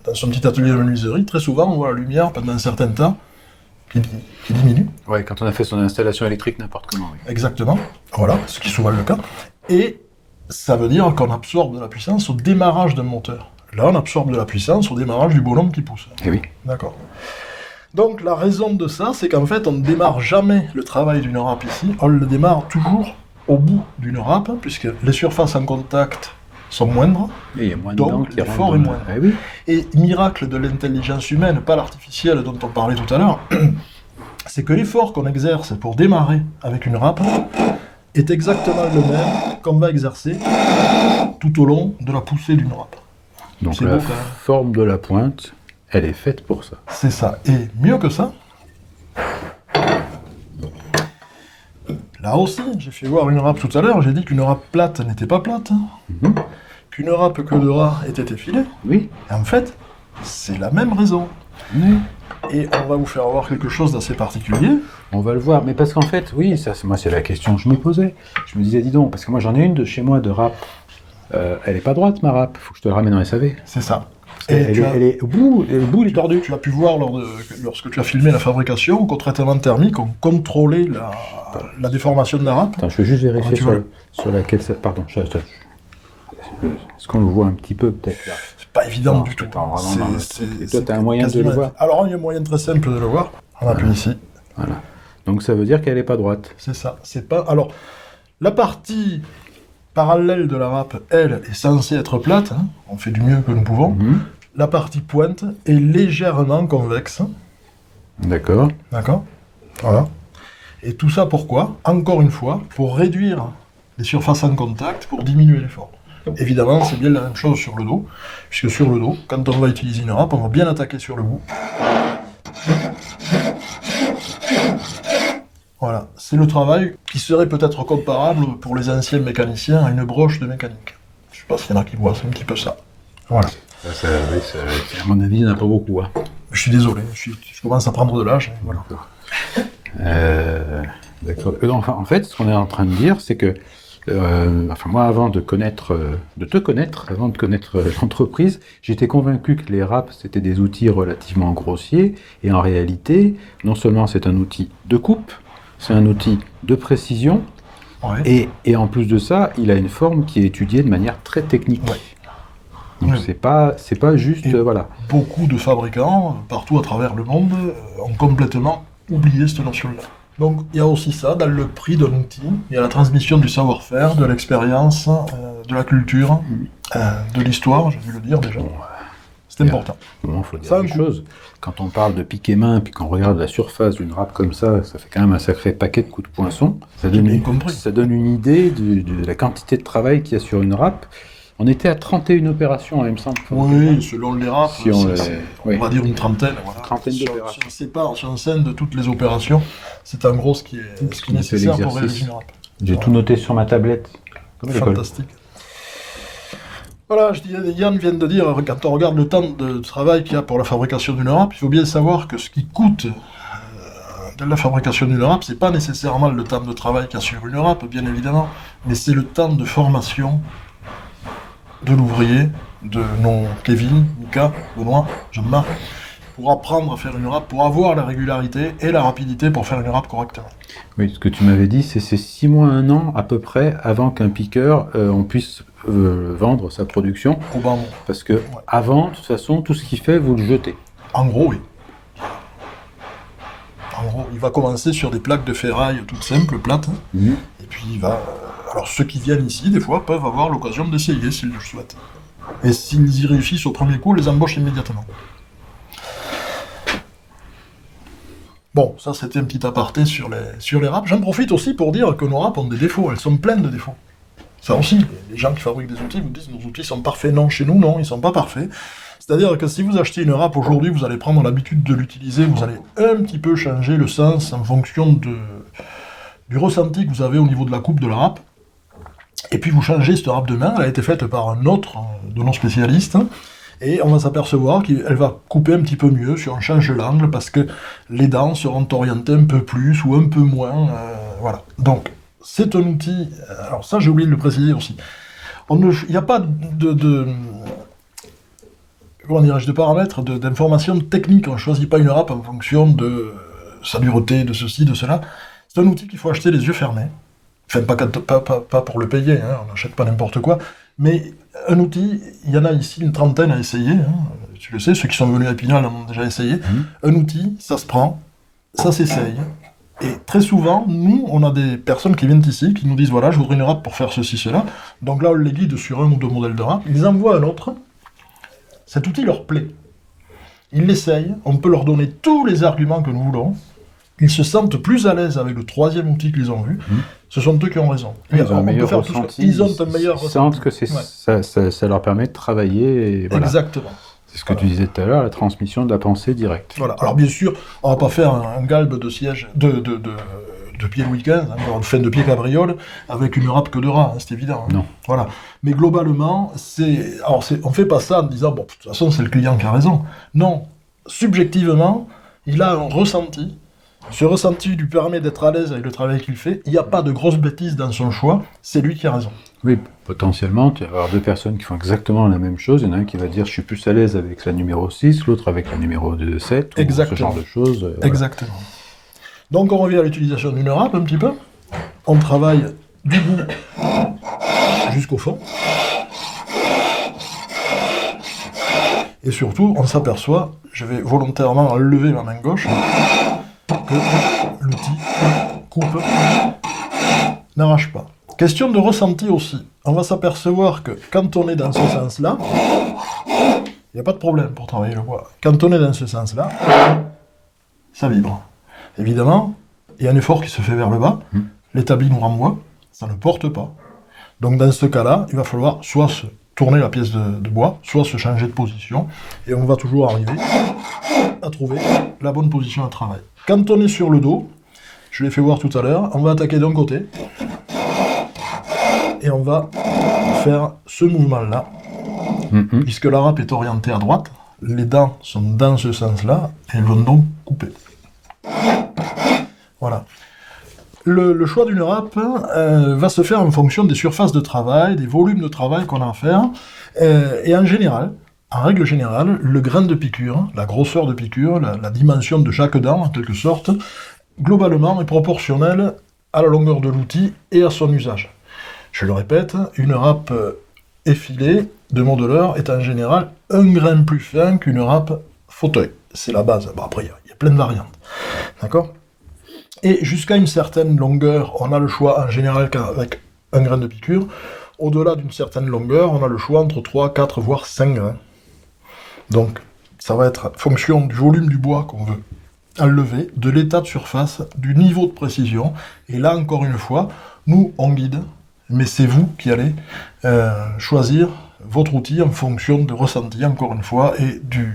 dans son petit atelier de menuiserie, très souvent on voit la lumière pendant un certain temps qui diminue. Ouais, quand on a fait son installation électrique n'importe comment. Oui. Exactement, voilà, ce qui est souvent le cas. Et ça veut dire qu'on absorbe de la puissance au démarrage d'un moteur. Là, on absorbe de la puissance au démarrage du bonhomme qui pousse. Eh oui. D'accord. Donc la raison de ça, c'est qu'en fait, on ne démarre jamais le travail d'une râpe ici, on le démarre toujours au bout d'une râpe, puisque les surfaces en contact sont moindres, Et il y a moins de donc dents qui l'effort rentrent est dans- moindre. Eh oui. Et miracle de l'intelligence humaine, pas l'artificielle dont on parlait tout à l'heure, c'est que l'effort qu'on exerce pour démarrer avec une râpe est exactement le même qu'on va exercer tout au long de la poussée d'une râpe. Donc C'est la beau, quand même. forme de la pointe, elle est faite pour ça. C'est ça. Et mieux que ça, là aussi, j'ai fait voir une râpe tout à l'heure, j'ai dit qu'une râpe plate n'était pas plate, qu'une râpe queue de rat était effilée. Oui. Et en fait, c'est la même raison. Oui. Et on va vous faire voir quelque chose d'assez particulier. On va le voir, mais parce qu'en fait, oui, ça, moi, c'est la question que je me posais. Je me disais, dis donc, parce que moi, j'en ai une de chez moi de râpe. Elle est pas droite, ma râpe. Faut que je te la ramène en SAV. C'est ça. Parce qu'elle elle est au bout, et le bout, il est tordu. Tu as pu voir lorsque tu as filmé la fabrication qu'au traitement thermique, on contrôlait la déformation de la râpe. Attends, je veux juste vérifier tu vois. sur laquelle ça... Pardon, est-ce qu'on le voit un petit peu, peut-être, là? C'est pas évident Non, du tout. attends, vraiment dans le truc. Et toi, c'est t'as un moyen de quasiment- le voir? Alors, il y a un moyen très simple de le voir. On appuie ici. Voilà. Donc ça veut dire qu'elle est pas droite. C'est ça. C'est pas. Alors, la partie parallèle de la râpe, elle, est censée être plate. Hein. On fait du mieux que nous pouvons. Mhm. La partie pointe est légèrement convexe. D'accord. D'accord. Voilà. Et tout ça pourquoi? Encore une fois, pour réduire les surfaces en contact, pour diminuer l'effort. Évidemment, c'est bien la même chose sur le dos, puisque sur le dos, quand on va utiliser une râpe, on va bien attaquer sur le bout. Voilà, c'est le travail qui serait peut-être comparable pour les anciens mécaniciens à une broche de mécanique. Je sais pas s'il y en a qui voient, c'est un petit peu ça. Voilà. À mon avis, il n'y en a pas beaucoup. Hein. Je suis désolé, je commence à prendre de l'âge. Voilà. D'accord. Enfin, en fait, ce qu'on est en train de dire, c'est que moi, avant de te connaître, l'entreprise, j'étais convaincu que les râpes, c'était des outils relativement grossiers, et en réalité, non seulement c'est un outil de coupe, c'est un outil de précision, Ouais. et en plus de ça, il a une forme qui est étudiée de manière très technique. Ouais. Donc Ouais. c'est pas juste, Et- voilà. Beaucoup de fabricants, partout à travers le monde, ont complètement oublié cette notion-là. Donc il y a aussi ça, dans le prix d'un outil, il y a la transmission du savoir-faire, de l'expérience, de la culture, de l'histoire, j'ai dû le dire déjà. C'est important. Bon, faut dire Ça a un une coût. chose. Quand on parle de piquet main, puis qu'on regarde la surface d'une râpe comme ça fait quand même un sacré paquet de coups de poinçon. Ça donne, bien compris. ça donne une idée de la quantité de travail qu'il y a sur une râpe. On était à 31 opérations, il me semble. Oui, selon les râpes, Si on on va dire une trentaine. Voilà. Trentaine Si on- d'opérations. Si on sépare, si on scène de toutes les opérations, c'est en gros ce qui est, Ce qu'on a fait nécessaire pour l'exercice. réaliser une râpe. J'ai tout noté sur ma tablette. Comme à l'école. Fantastique. Voilà, Yann vient de dire, quand on regarde le temps de travail qu'il y a pour la fabrication d'une râpe, il faut bien savoir que ce qui coûte dans la fabrication d'une râpe, c'est pas nécessairement le temps de travail qu'il y a sur une râpe, bien évidemment, mais c'est le temps de formation de l'ouvrier, de non Kevin, Mika, Benoît, Jean-Marc, pour apprendre à faire une râpe, pour avoir la régularité et la rapidité pour faire une râpe correctement. Oui, ce que tu m'avais dit, c'est 6 mois, 1 an à peu près avant qu'un piqueur on puisse vendre sa production. Probablement. Parce que avant, de toute façon, tout ce qu'il fait, vous le jetez. En gros, oui. En gros, il va commencer sur des plaques de ferraille toutes simples, plates, et puis il va... alors ceux qui viennent ici, des fois, peuvent avoir l'occasion d'essayer s'ils le souhaitent. Et s'ils y réussissent au premier coup, on les embauche immédiatement. Bon, ça c'était un petit aparté sur les râpes. J'en profite aussi pour dire que nos râpes ont des défauts, elles sont pleines de défauts. Ça aussi, les gens qui fabriquent des outils vous disent nos outils sont parfaits. Non, chez nous, non, ils sont pas parfaits. C'est-à-dire que si vous achetez une râpe aujourd'hui, vous allez prendre l'habitude de l'utiliser, vous allez un petit peu changer le sens en fonction du ressenti que vous avez au niveau de la coupe de la râpe. Et puis vous changez cette râpe de main, elle a été faite par un autre de nos spécialistes, et on va s'apercevoir qu'elle va couper un petit peu mieux si on change l'angle, parce que les dents seront orientées un peu plus ou un peu moins, voilà. Donc, c'est un outil, alors ça j'ai oublié de le préciser aussi, il n'y a pas comment dirais-je, de paramètres, d'informations techniques, on ne choisit pas une râpe en fonction de sa dureté, de ceci, de cela. C'est un outil qu'il faut acheter les yeux fermés. Enfin, pas pour le payer, hein, on n'achète pas n'importe quoi, mais un outil, il y en a ici une trentaine à essayer, hein, tu le sais, ceux qui sont venus à Épinal en ont déjà essayé. Un outil, ça se prend, ça s'essaye, et très souvent, nous, on a des personnes qui viennent ici, qui nous disent, voilà, je voudrais une râpe pour faire ceci, cela, donc là, on les guide sur un ou deux modèles de râpe, ils envoient un autre, cet outil leur plaît, ils l'essayent, on peut leur donner tous les arguments que nous voulons, ils se sentent plus à l'aise avec le troisième outil qu'ils ont vu, ce sont eux qui ont raison. Ils ont un meilleur ressenti, ils ont un meilleur ressenti. Ils sentent que ça leur permet de travailler. Et voilà. Exactement. C'est ce que tu disais tout à l'heure, la transmission de la pensée directe. Voilà. Alors bien sûr, on va pas faire un galbe de siège, de pied Louis XV, hein, fin de pied cabriole, avec une râpe que de rat, hein, c'est évident. Hein. Non. Voilà. Mais globalement, on fait pas ça en disant, bon, de toute façon, c'est le client qui a raison. Non. Subjectivement, il a un ressenti. Ce ressenti lui permet d'être à l'aise avec le travail qu'il fait. Il n'y a pas de grosses bêtises dans son choix. C'est lui qui a raison. Oui, potentiellement, tu vas avoir deux personnes qui font exactement la même chose. Il y en a un qui va dire « je suis plus à l'aise avec la numéro 6 », l'autre avec la numéro 7, ou ce genre de choses. Voilà. Exactement. Donc on revient à l'utilisation d'une râpe un petit peu. On travaille du bout jusqu'au fond. Et surtout, on s'aperçoit, je vais volontairement lever ma main gauche, que l'outil coupe, n'arrache pas. Question de ressenti aussi. On va s'apercevoir que quand on est dans ce sens-là, il n'y a pas de problème pour travailler le bois. Quand on est dans ce sens-là, ça vibre. Évidemment, il y a un effort qui se fait vers le bas, l'établi nous renvoie, ça ne porte pas. Donc dans ce cas-là, il va falloir soit se tourner la pièce de bois, soit se changer de position, et on va toujours arriver à trouver la bonne position à travail. Quand on est sur le dos, je l'ai fait voir tout à l'heure, on va attaquer d'un côté, et on va faire ce mouvement-là, puisque la râpe est orientée à droite, les dents sont dans ce sens-là, et elles vont donc couper. Voilà. Le choix d'une râpe va se faire en fonction des surfaces de travail, des volumes de travail qu'on a à faire, et en général, en règle générale, le grain de piqûre, la grosseur de piqûre, la dimension de chaque dent, en quelque sorte, globalement est proportionnelle à la longueur de l'outil et à son usage. Je le répète, une râpe effilée de modeleur est en général un grain plus fin qu'une râpe fauteuil. C'est la base. Bon, après, il y a plein de variantes. D'accord ? Et jusqu'à une certaine longueur, on a le choix en général avec un grain de piqûre. Au-delà d'une certaine longueur, on a le choix entre 3, 4, voire 5 grains. Donc, ça va être en fonction du volume du bois qu'on veut enlever, de l'état de surface, du niveau de précision. Et là, encore une fois, nous, on guide, mais c'est vous qui allez choisir votre outil en fonction de ressenti, encore une fois, et de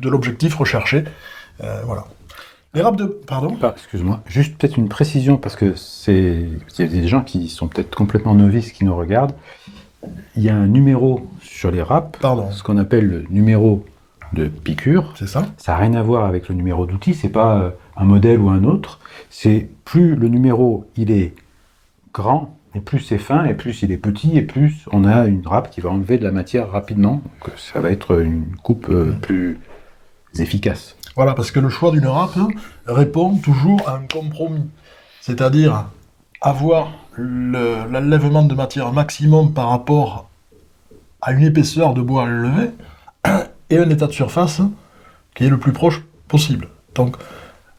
l'objectif recherché. Voilà. Les râpes de... Pardon ? Excuse-moi, juste peut-être une précision, parce que il y a des gens qui sont peut-être complètement novices qui nous regardent. Il y a un numéro sur les râpes, ce qu'on appelle le numéro de piqûre. C'est ça. Ça n'a rien à voir avec le numéro d'outil, c'est pas un modèle ou un autre. C'est plus le numéro il est grand, Et plus c'est fin, et plus il est petit, et plus on a une râpe qui va enlever de la matière rapidement. Donc ça va être une coupe plus efficace. Voilà, parce que le choix d'une râpe répond toujours à un compromis. C'est-à-dire avoir l'enlèvement de matière maximum par rapport à une épaisseur de bois à lever et un état de surface qui est le plus proche possible. Donc,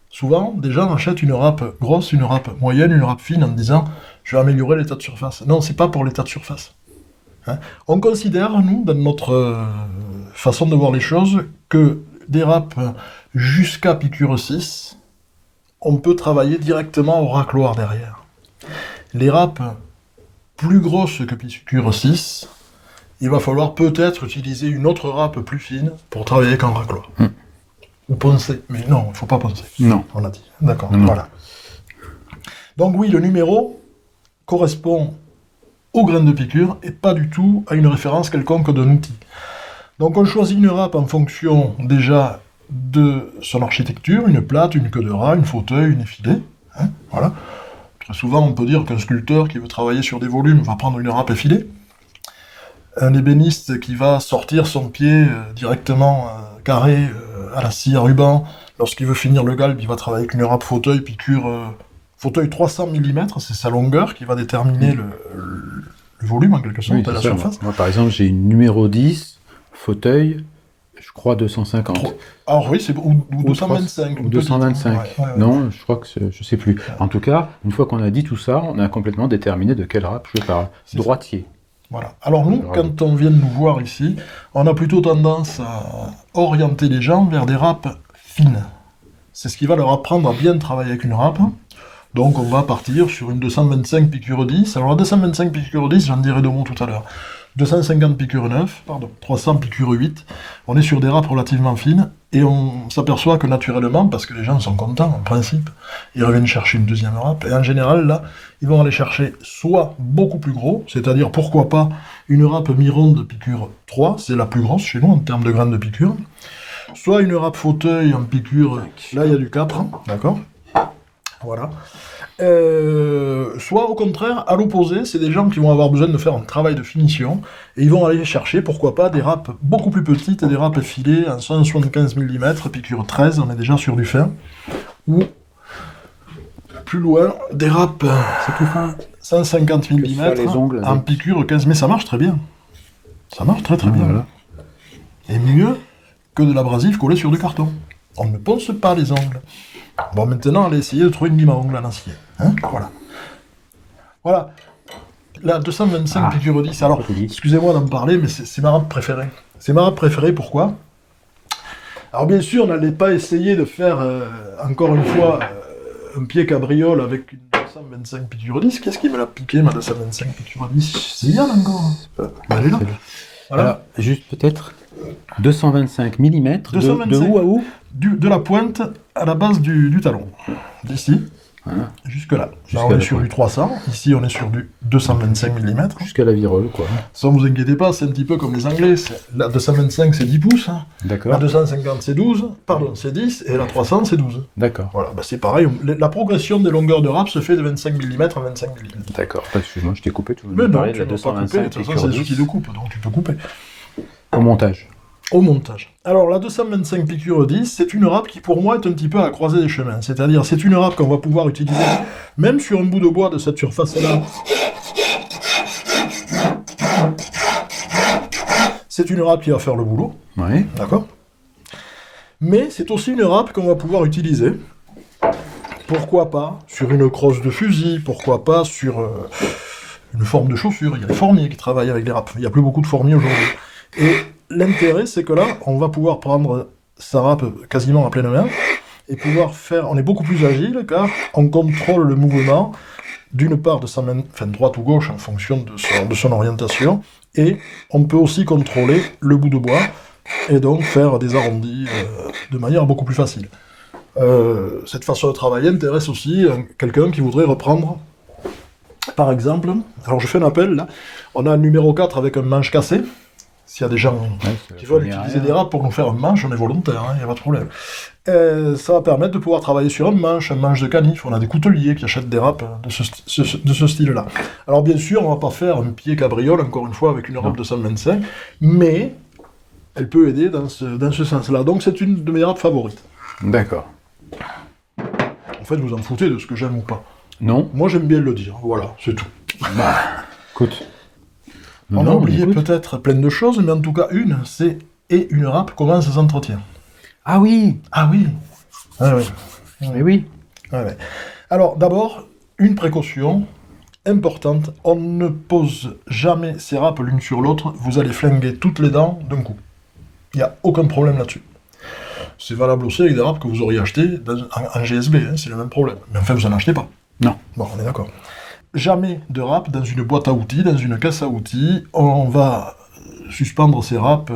souvent, des gens achètent une râpe grosse, une râpe moyenne, une râpe fine en disant « je vais améliorer l'état de surface ». Non, c'est pas pour l'état de surface. Hein. On considère, nous, dans notre façon de voir les choses, que des râpes jusqu'à piqûre 6, on peut travailler directement au racloir derrière. Les râpes plus grosses que piqûre 6, il va falloir peut-être utiliser une autre râpe plus fine pour travailler avec un racloir. Ou poncer. Mais non, il ne faut pas poncer. Non. On l'a dit. D'accord, Non. voilà. Donc oui, le numéro correspond au grain de piqûre et pas du tout à une référence quelconque d'un outil. Donc on choisit une râpe en fonction déjà de son architecture, une plate, une queue de rat, une fauteuil, une effilée. Hein, voilà. Très souvent, on peut dire qu'un sculpteur qui veut travailler sur des volumes va prendre une râpe effilée. Un ébéniste qui va sortir son pied directement carré à la scie à ruban, lorsqu'il veut finir le galbe, il va travailler avec une râpe fauteuil, piqûre fauteuil 300 mm, c'est sa longueur qui va déterminer le volume en quelque sorte, Oui, à la ça, surface. moi, par exemple, j'ai une numéro 10, fauteuil, je crois 250. Alors oui, c'est ou 225. Ou 225. Ouais. Non, je crois que je sais plus. En tout cas, une fois qu'on a dit tout ça, on a complètement déterminé de quelle râpe je parle. C'est Droitier. Voilà. Alors nous, quand on vient de nous voir ici, on a plutôt tendance à orienter les gens vers des râpes fines. C'est ce qui va leur apprendre à bien travailler avec une râpe. Donc on va partir sur une 225 piqûre 10. Alors la 225 piqûre 10, j'en dirai deux mots tout à l'heure. 250 piqûre 9, 300 piqûre 8. On est sur des râpes relativement fines et on s'aperçoit que naturellement, parce que les gens sont contents en principe, ils reviennent chercher une deuxième râpe et en général là, ils vont aller chercher soit beaucoup plus gros, c'est-à-dire pourquoi pas une râpe mi-ronde piqûre 3, c'est la plus grosse chez nous en termes de graines de piqûre, soit une râpe fauteuil en piqûre, là il y a du 4, d'accord ? Voilà. Soit au contraire, à l'opposé, c'est des gens qui vont avoir besoin de faire un travail de finition et ils vont aller chercher, pourquoi pas, des râpes beaucoup plus petites, des râpes effilées en 175 mm, piqûre 13, on est déjà sur du fin, ou plus loin, des râpes C'est tout fin. 150 mm les ongles en avec. piqûre 15, mais ça marche très bien. Ça marche très très bien. Voilà. Et mieux que de l'abrasif collé sur du carton. On ne ponce pas les ongles. Bon, maintenant, allez essayer de trouver une lime à ongles en acier. Hein, voilà. Voilà. La 225 piqûre 10. Alors, excusez-moi d'en parler, mais c'est ma râpe préférée. C'est ma râpe préférée, pourquoi ? Alors, bien sûr, n'allez pas essayer de faire, encore une fois, un pied cabriole avec une 225 piqûre 10. Qu'est-ce qui me l'a piqué, ma 225 piqûre 10 ? C'est bien, encore. Elle est là. Voilà. Alors, juste peut-être 225 mm de où à où ? De la pointe à la base du talon. D'ici, Voilà. jusque là. Jusqu'à Là, on est la sur pointe. du 300. Ici, on est sur du 225 mm. Jusqu'à la virole, quoi. Sans vous inquiétez pas, c'est un petit peu comme les Anglais. La 225, c'est 10 pouces. Hein. La D'accord. 250, c'est 12. Pardon, c'est 10. Et la 300, c'est 12. D'accord. Voilà, bah c'est pareil. La progression des longueurs de râpe se fait de 25 mm en 25 mm. D'accord. Excuse-moi, je t'ai coupé. Tu Mais veux me non, parler tu de ne la vas pas couper. 225 De toute façon, piqûre c'est des 10 outils de coupe, donc tu peux couper. au montage. Au montage. Alors, la 225 piqûre 10, c'est une râpe qui, pour moi, est un petit peu à la croisée des chemins. C'est-à-dire, c'est une râpe qu'on va pouvoir utiliser même sur un bout de bois de cette surface-là. C'est une râpe qui va faire le boulot, Oui. d'accord ? Mais c'est aussi une râpe qu'on va pouvoir utiliser, pourquoi pas, sur une crosse de fusil, pourquoi pas sur une forme de chaussure. Il y a des formiers qui travaillent avec des râpes. Il n'y a plus beaucoup de formiers aujourd'hui. Et l'intérêt, c'est que là, on va pouvoir prendre sa râpe quasiment à pleine main et pouvoir faire... On est beaucoup plus agile car on contrôle le mouvement d'une part de sa main, enfin droite ou gauche en fonction de son orientation, et on peut aussi contrôler le bout de bois et donc faire des arrondis de manière beaucoup plus facile. Cette façon de travailler intéresse aussi quelqu'un qui voudrait reprendre, par exemple, alors je fais un appel là, on a un numéro 4 avec un manche cassé. S'il y a des gens c'est qui la veulent première utiliser ère. des râpes pour nous faire un manche, on est volontaire, il n'y a pas de problème. Ça va permettre de pouvoir travailler sur un manche de canif. On a des couteliers qui achètent des râpes de ce style-là. Alors bien sûr, on ne va pas faire un pied cabriole, encore une fois, avec une râpe de 125, mais elle peut aider dans ce sens-là. Donc c'est une de mes râpes favorites. D'accord. En fait, vous en foutez de ce que j'aime ou pas. Non? Moi, j'aime bien le dire. Voilà, c'est tout. Bah, écoute. On a Non, oublié écoute. peut-être plein de choses, mais en tout cas, et une râpe, comment ça s'entretient. Ah oui! Ah oui. Ah oui. Mais oui. Ah ouais. Alors, d'abord, une précaution importante, on ne pose jamais ces râpes l'une sur l'autre, vous allez flinguer toutes les dents d'un coup. Il n'y a aucun problème là-dessus. C'est valable aussi avec des râpes que vous auriez achetés en GSB, c'est le même problème. Mais enfin, vous n'en achetez pas. Non. Bon, on est d'accord. Jamais de râpes dans une boîte à outils, dans une caisse à outils. On va suspendre ces râpes,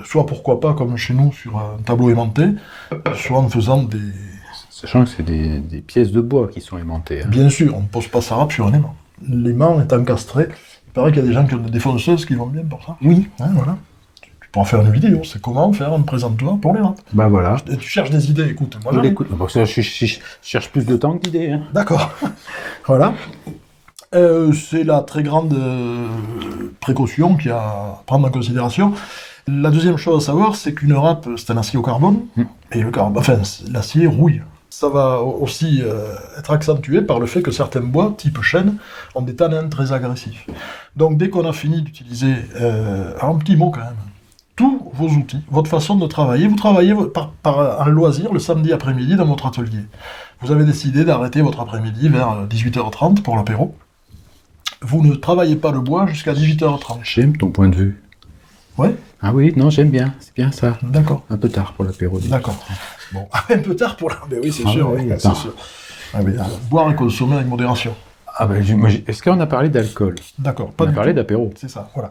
soit pourquoi pas, comme chez nous, sur un tableau aimanté, soit en faisant des... Sachant que c'est des pièces de bois qui sont aimantées. Hein. Bien sûr, on ne pose pas sa râpe sur un aimant. L'aimant est encastré. Il paraît qu'il y a des gens qui ont des défonceuses qui vont bien pour ça. Oui. Hein, voilà. Tu pourras faire une vidéo, c'est comment faire un présente-toi pour les râpes. Bah voilà. Et tu cherches des idées, écoute, moi j'en ai. Écoute, bon, ça, je cherche plus de temps que d'idées. Hein. D'accord. Voilà. C'est la très grande précaution qu'il y a à prendre en considération. La deuxième chose à savoir, c'est qu'une râpe, c'est un acier au carbone, et l'acier rouille. Ça va aussi être accentué par le fait que certains bois, type chêne, ont des tanins très agressifs. Donc dès qu'on a fini d'utiliser, un petit mot quand même, tous vos outils, votre façon de travailler, vous travaillez en loisir le samedi après-midi dans votre atelier. Vous avez décidé d'arrêter votre après-midi vers 18h30 pour l'apéro. Vous ne travaillez pas le bois jusqu'à 18h30. J'aime ton point de vue. Ouais, Ah oui, non, j'aime bien. C'est bien ça. d'accord. Un peu tard pour l'apéro. D'accord. Bon, un peu tard pour la... Ben oui, c'est Ah sûr. oui, oui, attends. c'est sûr. Ah oui, boire et consommer avec modération. Ah bah, est-ce qu'on a parlé d'alcool? D'accord, On pas a du parlé tout. d'apéro. C'est ça, voilà.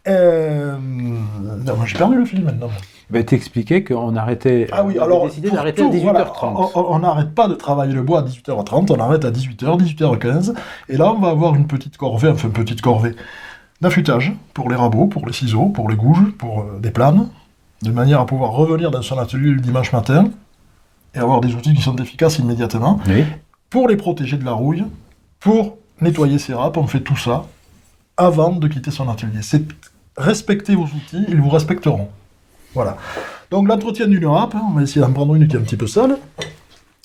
Non, moi j'ai perdu le fil maintenant. Bah, t'expliquais qu'on arrêtait. Ah oui, on avait alors, décidé pour d'arrêter tout, à 18h30. voilà, on n'arrête pas de travailler le bois à 18h30, on arrête à 18h, 18h15, et là on va avoir une petite corvée d'affûtage pour les rabots, pour les ciseaux, pour les gouges, pour des planes, de manière à pouvoir revenir dans son atelier le dimanche matin, et avoir des outils qui sont efficaces immédiatement, Oui. pour les protéger de la rouille, pour nettoyer ses râpes, on fait tout ça avant de quitter son atelier. C'est respecter vos outils, ils vous respecteront. Voilà. Donc l'entretien d'une râpe, on va essayer d'en prendre une qui est un petit peu sale.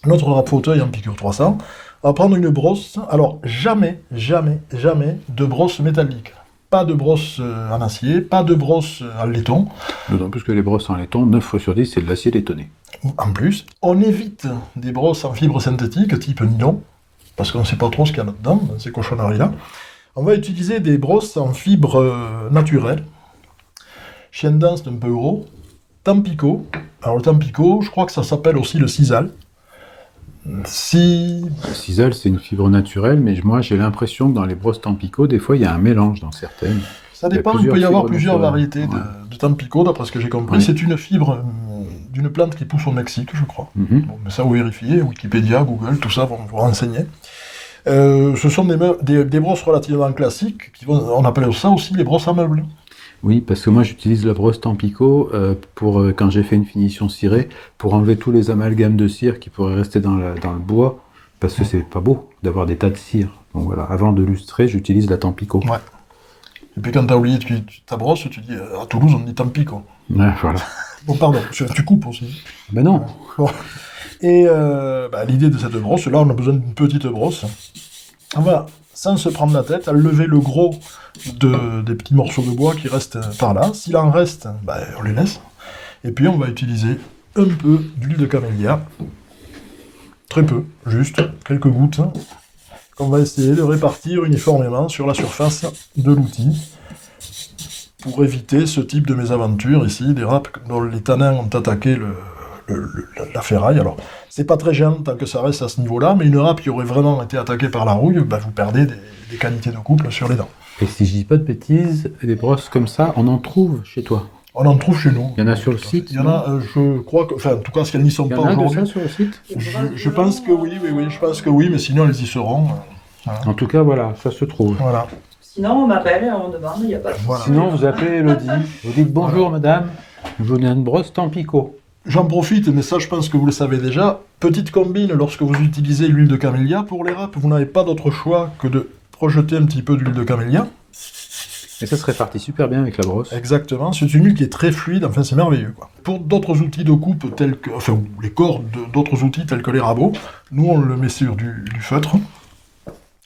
Notre râpe fauteuil en piqûre 300. On va prendre une brosse. Alors jamais, jamais, jamais de brosse métallique. Pas de brosse en acier, pas de brosse en laiton. D'autant plus que les brosses en laiton, 9 fois sur 10, c'est de l'acier laitonné. En plus, on évite des brosses en fibre synthétique type nylon, parce qu'on ne sait pas trop ce qu'il y a là-dedans, dans ces cochonneries-là. On va utiliser des brosses en fibre naturelle. Chien de danse, c'est un peu gros. Tampico. Alors le Tampico, je crois que ça s'appelle aussi le Sisal. Le sisal, c'est une fibre naturelle, mais moi j'ai l'impression que dans les brosses Tampico, des fois il y a un mélange dans certaines. Ça Il y a dépend, il plusieurs peut y avoir fibres plusieurs naturelles. variétés Ouais. de Tampico, d'après ce que j'ai compris. Ouais. C'est une fibre d'une plante qui pousse au Mexique, je crois. Mhm. Bon, mais ça, vous vérifiez, Wikipédia, Google, tout ça vont vous renseigner. Ce sont des brosses relativement classiques, on appelle ça aussi les brosses à meubles. Oui, parce que moi j'utilise la brosse Tampico pour quand j'ai fait une finition cirée, pour enlever tous les amalgames de cire qui pourraient rester dans le bois, parce que c'est pas beau d'avoir des tas de cire. Donc voilà, avant de lustrer, j'utilise la Tampico. Ouais. Et puis quand t'as oublié ta brosse, tu dis, à Toulouse on dit Tampico. Ouais, voilà. Bon, pardon, tu coupes aussi. Ben non. Bon. Et l'idée de cette brosse, là on a besoin d'une petite brosse. On va, sans se prendre la tête, enlever le gros des petits morceaux de bois qui restent par là. S'il en reste, on les laisse. Et puis on va utiliser un peu d'huile de camélia. Très peu, juste quelques gouttes. Qu'on va essayer de répartir uniformément sur la surface de l'outil. Pour éviter ce type de mésaventure ici, des râpes dont les tanins ont attaqué la ferraille. Alors, c'est pas très gênant tant que ça reste à ce niveau-là, mais une râpe qui aurait vraiment été attaquée par la rouille, vous perdez des qualités de couple sur les dents. Et si je dis pas de bêtises, des brosses comme ça, on en trouve chez toi. On en trouve chez nous. Il y en a sur le site. Il y en a, je crois que, enfin, en tout cas, si elles n'y sont Il y pas en a de aujourd'hui, ça sur le site. je pense que oui, je pense que oui, mais sinon elles y seront. En tout cas, voilà, ça se trouve. Voilà. Sinon, on m'appelle et on demande, il n'y a pas de Voilà. Sinon, vous appelez Elodie. Vous dites bonjour madame, je vous donne une brosse Tampico. J'en profite, mais ça je pense que vous le savez déjà. Petite combine, lorsque vous utilisez l'huile de camélia pour les râpes, vous n'avez pas d'autre choix que de projeter un petit peu d'huile de camélia. Et ça se répartit super bien avec la brosse. Exactement, c'est une huile qui est très fluide, enfin c'est merveilleux, quoi. Pour d'autres outils de coupe tels que, enfin, ou les cordes d'autres outils tels que les rabots, nous on le met sur du feutre.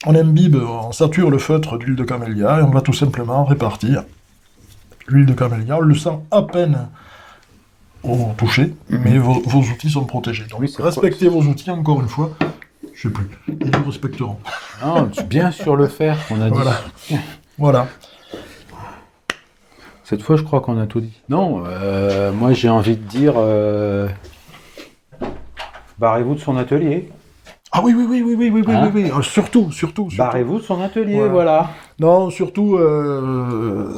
On imbibe, on sature le feutre d'huile de camélia et on va tout simplement répartir l'huile de camélia. On le sent à peine au toucher, mais vos outils sont protégés. Donc Oui, c'est respectez vos outils, encore une fois, je sais plus, ils vous respecteront. Non, bien sur le fer, on a dit. Voilà. Voilà. Cette fois, je crois qu'on a tout dit. Non, moi j'ai envie de dire, barrez-vous de son atelier. Ah oui, oui, oui, oui, oui, oui, oui, Hein oui, oui. Surtout. Barrez-vous de son atelier, Voilà. voilà. Non, surtout,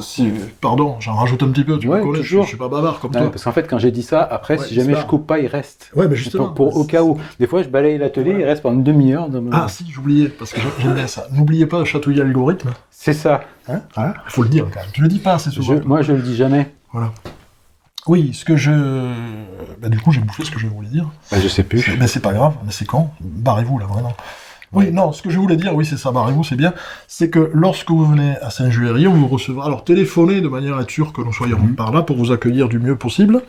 si, pardon, j'en rajoute un petit peu, tu Ouais, me connais, toujours. je suis pas bavard comme Non, toi. parce qu'en fait, quand j'ai dit ça, après, Ouais, si jamais c'est je pas- coupe pas, il reste. Ouais, mais justement. Au cas où. Des fois, je balaye l'atelier, il reste pendant une demi-heure. Dans mon- Ah si, j'oubliais, parce que j'aime bien ça. N'oubliez pas de chatouiller l'algorithme. C'est ça. Hein, il faut le dire quand même. Tu le dis pas assez souvent. Moi, je le dis jamais. Voilà. Oui, ce que je... Bah, du coup, j'ai bouffé ce que je voulais dire. Bah, je sais plus. Mais c'est pas grave, mais c'est con. Barrez-vous, là, vraiment. Oui, non, ce que je voulais dire, oui, c'est ça, barrez-vous, c'est bien. C'est que lorsque vous venez à Saint-Juéry, on vous recevra... Alors, téléphonez de manière à être sûr que nous soyons par là pour vous accueillir du mieux possible.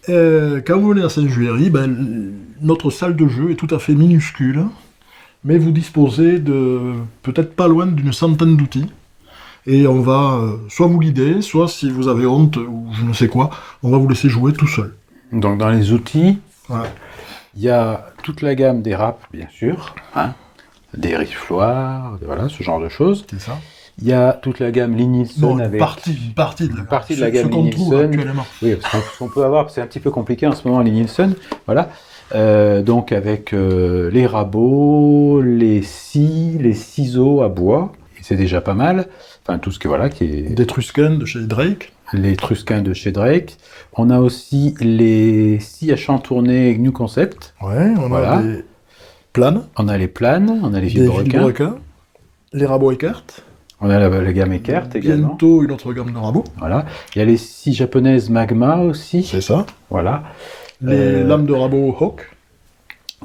Quand vous venez à Saint-Juéry, ben, notre salle de jeu est tout à fait minuscule, mais vous disposez de peut-être pas loin d'une centaine d'outils. Et on va soit vous guider, soit si vous avez honte ou je ne sais quoi, on va vous laisser jouer tout seul. Donc, dans les outils, Voilà. il y a toute la gamme des râpes, bien sûr. Hein, des rifloirs, voilà, ce genre de choses. C'est ça. Il y a toute la gamme Lee-Nielsen Non, avec... une partie de la, partie de la ce gamme qu'on trouve Lee-Nielsen. actuellement. Oui, parce ce qu'on peut avoir, c'est un petit peu compliqué en ce moment, Lee-Nielsen. Voilà. Donc avec les rabots, les scies, les ciseaux à bois, et c'est déjà pas mal. Enfin, tout ce que voilà, qui est Des Trusken de chez Drake. les Trusquins de chez Drake. On a aussi les scies à chantourner New Concept. Ouais, on Voilà. a des planes, On a les planes, on a les des vilebrequins, vilebrequins, les rabots Eckert. on a la gamme Eckert également. Bientôt une autre gamme de rabots. Voilà. Il y a les scies japonaises Magma aussi. C'est ça. Voilà. Les lames de rabots Hawk.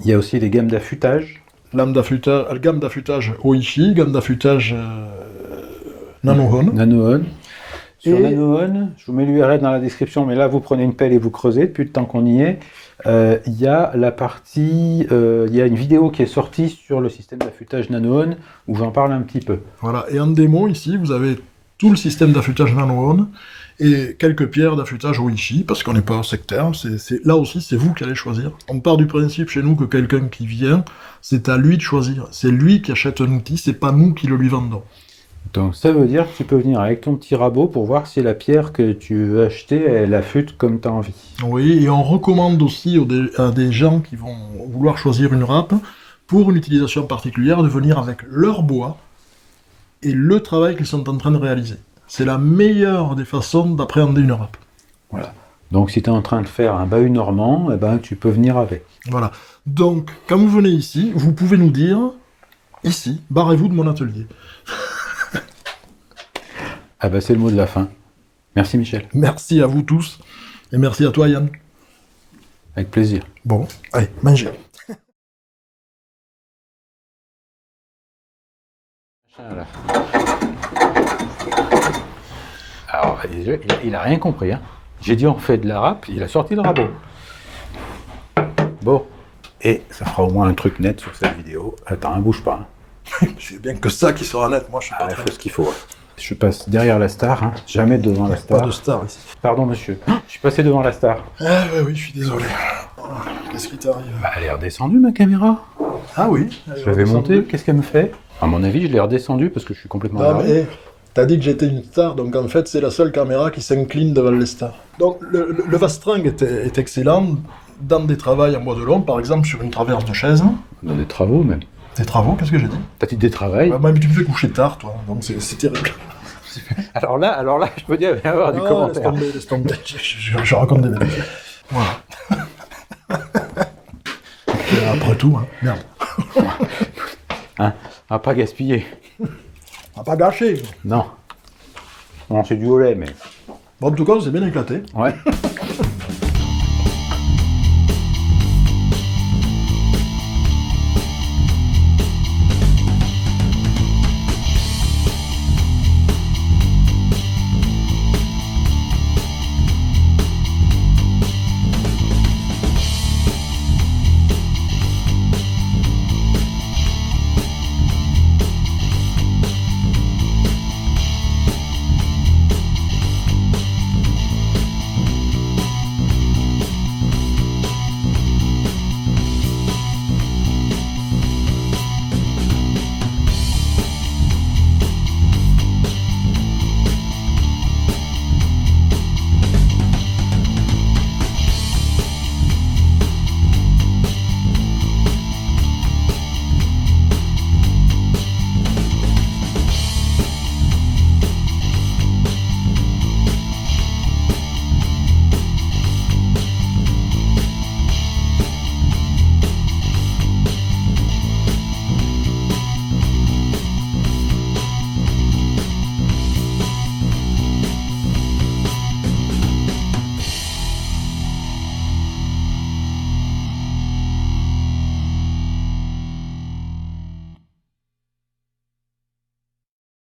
Il y a aussi les gammes d'affûtage. Gamme d'affûtage Oishi, gamme d'affûtage Nanohon. Nanohon. Sur Et- Nanohon, je vous mets l'URL dans la description, mais là vous prenez une pelle et vous creusez depuis le temps qu'on y est. Il y a la partie, il y a une vidéo qui est sortie sur le système d'affûtage Nanohon où j'en parle un petit peu. Voilà. Et en démo, ici, vous avez tout le système d'affûtage Nanohon et quelques pierres d'affûtage Oishi, parce qu'on n'est pas sectaire. Là aussi, c'est vous qui allez choisir. On part du principe chez nous que quelqu'un qui vient, c'est à lui de choisir. C'est lui qui achète un outil, c'est pas nous qui le lui vendons. Donc ça veut dire que tu peux venir avec ton petit rabot pour voir si la pierre que tu veux acheter, elle affûte comme tu as envie. Oui, et on recommande aussi à des gens qui vont vouloir choisir une râpe, pour une utilisation particulière, de venir avec leur bois et le travail qu'ils sont en train de réaliser. C'est la meilleure des façons d'appréhender une râpe. Voilà. Donc si tu es en train de faire un bahut normand, eh ben, tu peux venir avec. Voilà. Donc, quand vous venez ici, vous pouvez nous dire, ici, barrez-vous de mon atelier. Ah ben c'est le mot de la fin. Merci Michel. Merci à vous tous, et merci à toi Yann. Avec plaisir. Bon, allez, mangez. Voilà. Alors, il a rien compris. Hein. J'ai dit on fait de la râpe, il a sorti le rabot. Bon. Et ça fera au moins un truc net sur cette vidéo. Attends, ne bouge pas. Hein. C'est bien que ça qui sera net, moi je suis pas Il très... faut ce qu'il faut. Ouais. Je passe derrière la star, hein. Jamais devant la star. Pas de star ici. Pardon monsieur, je suis passé devant la star. Ah oui, je suis désolé. Qu'est-ce qui t'arrive? Bah, elle est redescendue ma caméra. Ah oui. Je l'avais montée, qu'est-ce qu'elle me fait? À mon avis, je l'ai redescendue parce que je suis complètement Non, largué. mais t'as dit que j'étais une star, donc en fait, c'est la seule caméra qui s'incline devant les stars. Donc, le Vastring est excellent dans des travaux en bois de long, par exemple sur une traverse de chaise. Dans des travaux même. Des travaux, qu'est-ce que j'ai dit? T'as dit des travails? Ouais, mais tu me fais coucher tard, toi, donc c'est terrible. Alors là, je peux dire, il va y avoir du Non, commentaire. laisse tomber, je raconte des bêtises. Voilà. Et après tout, hein, merde. Hein, on va pas gaspiller. On n'a pas gâché. Non. Non, c'est du au lait, mais... Bon, en tout cas, on s'est bien éclaté. Ouais.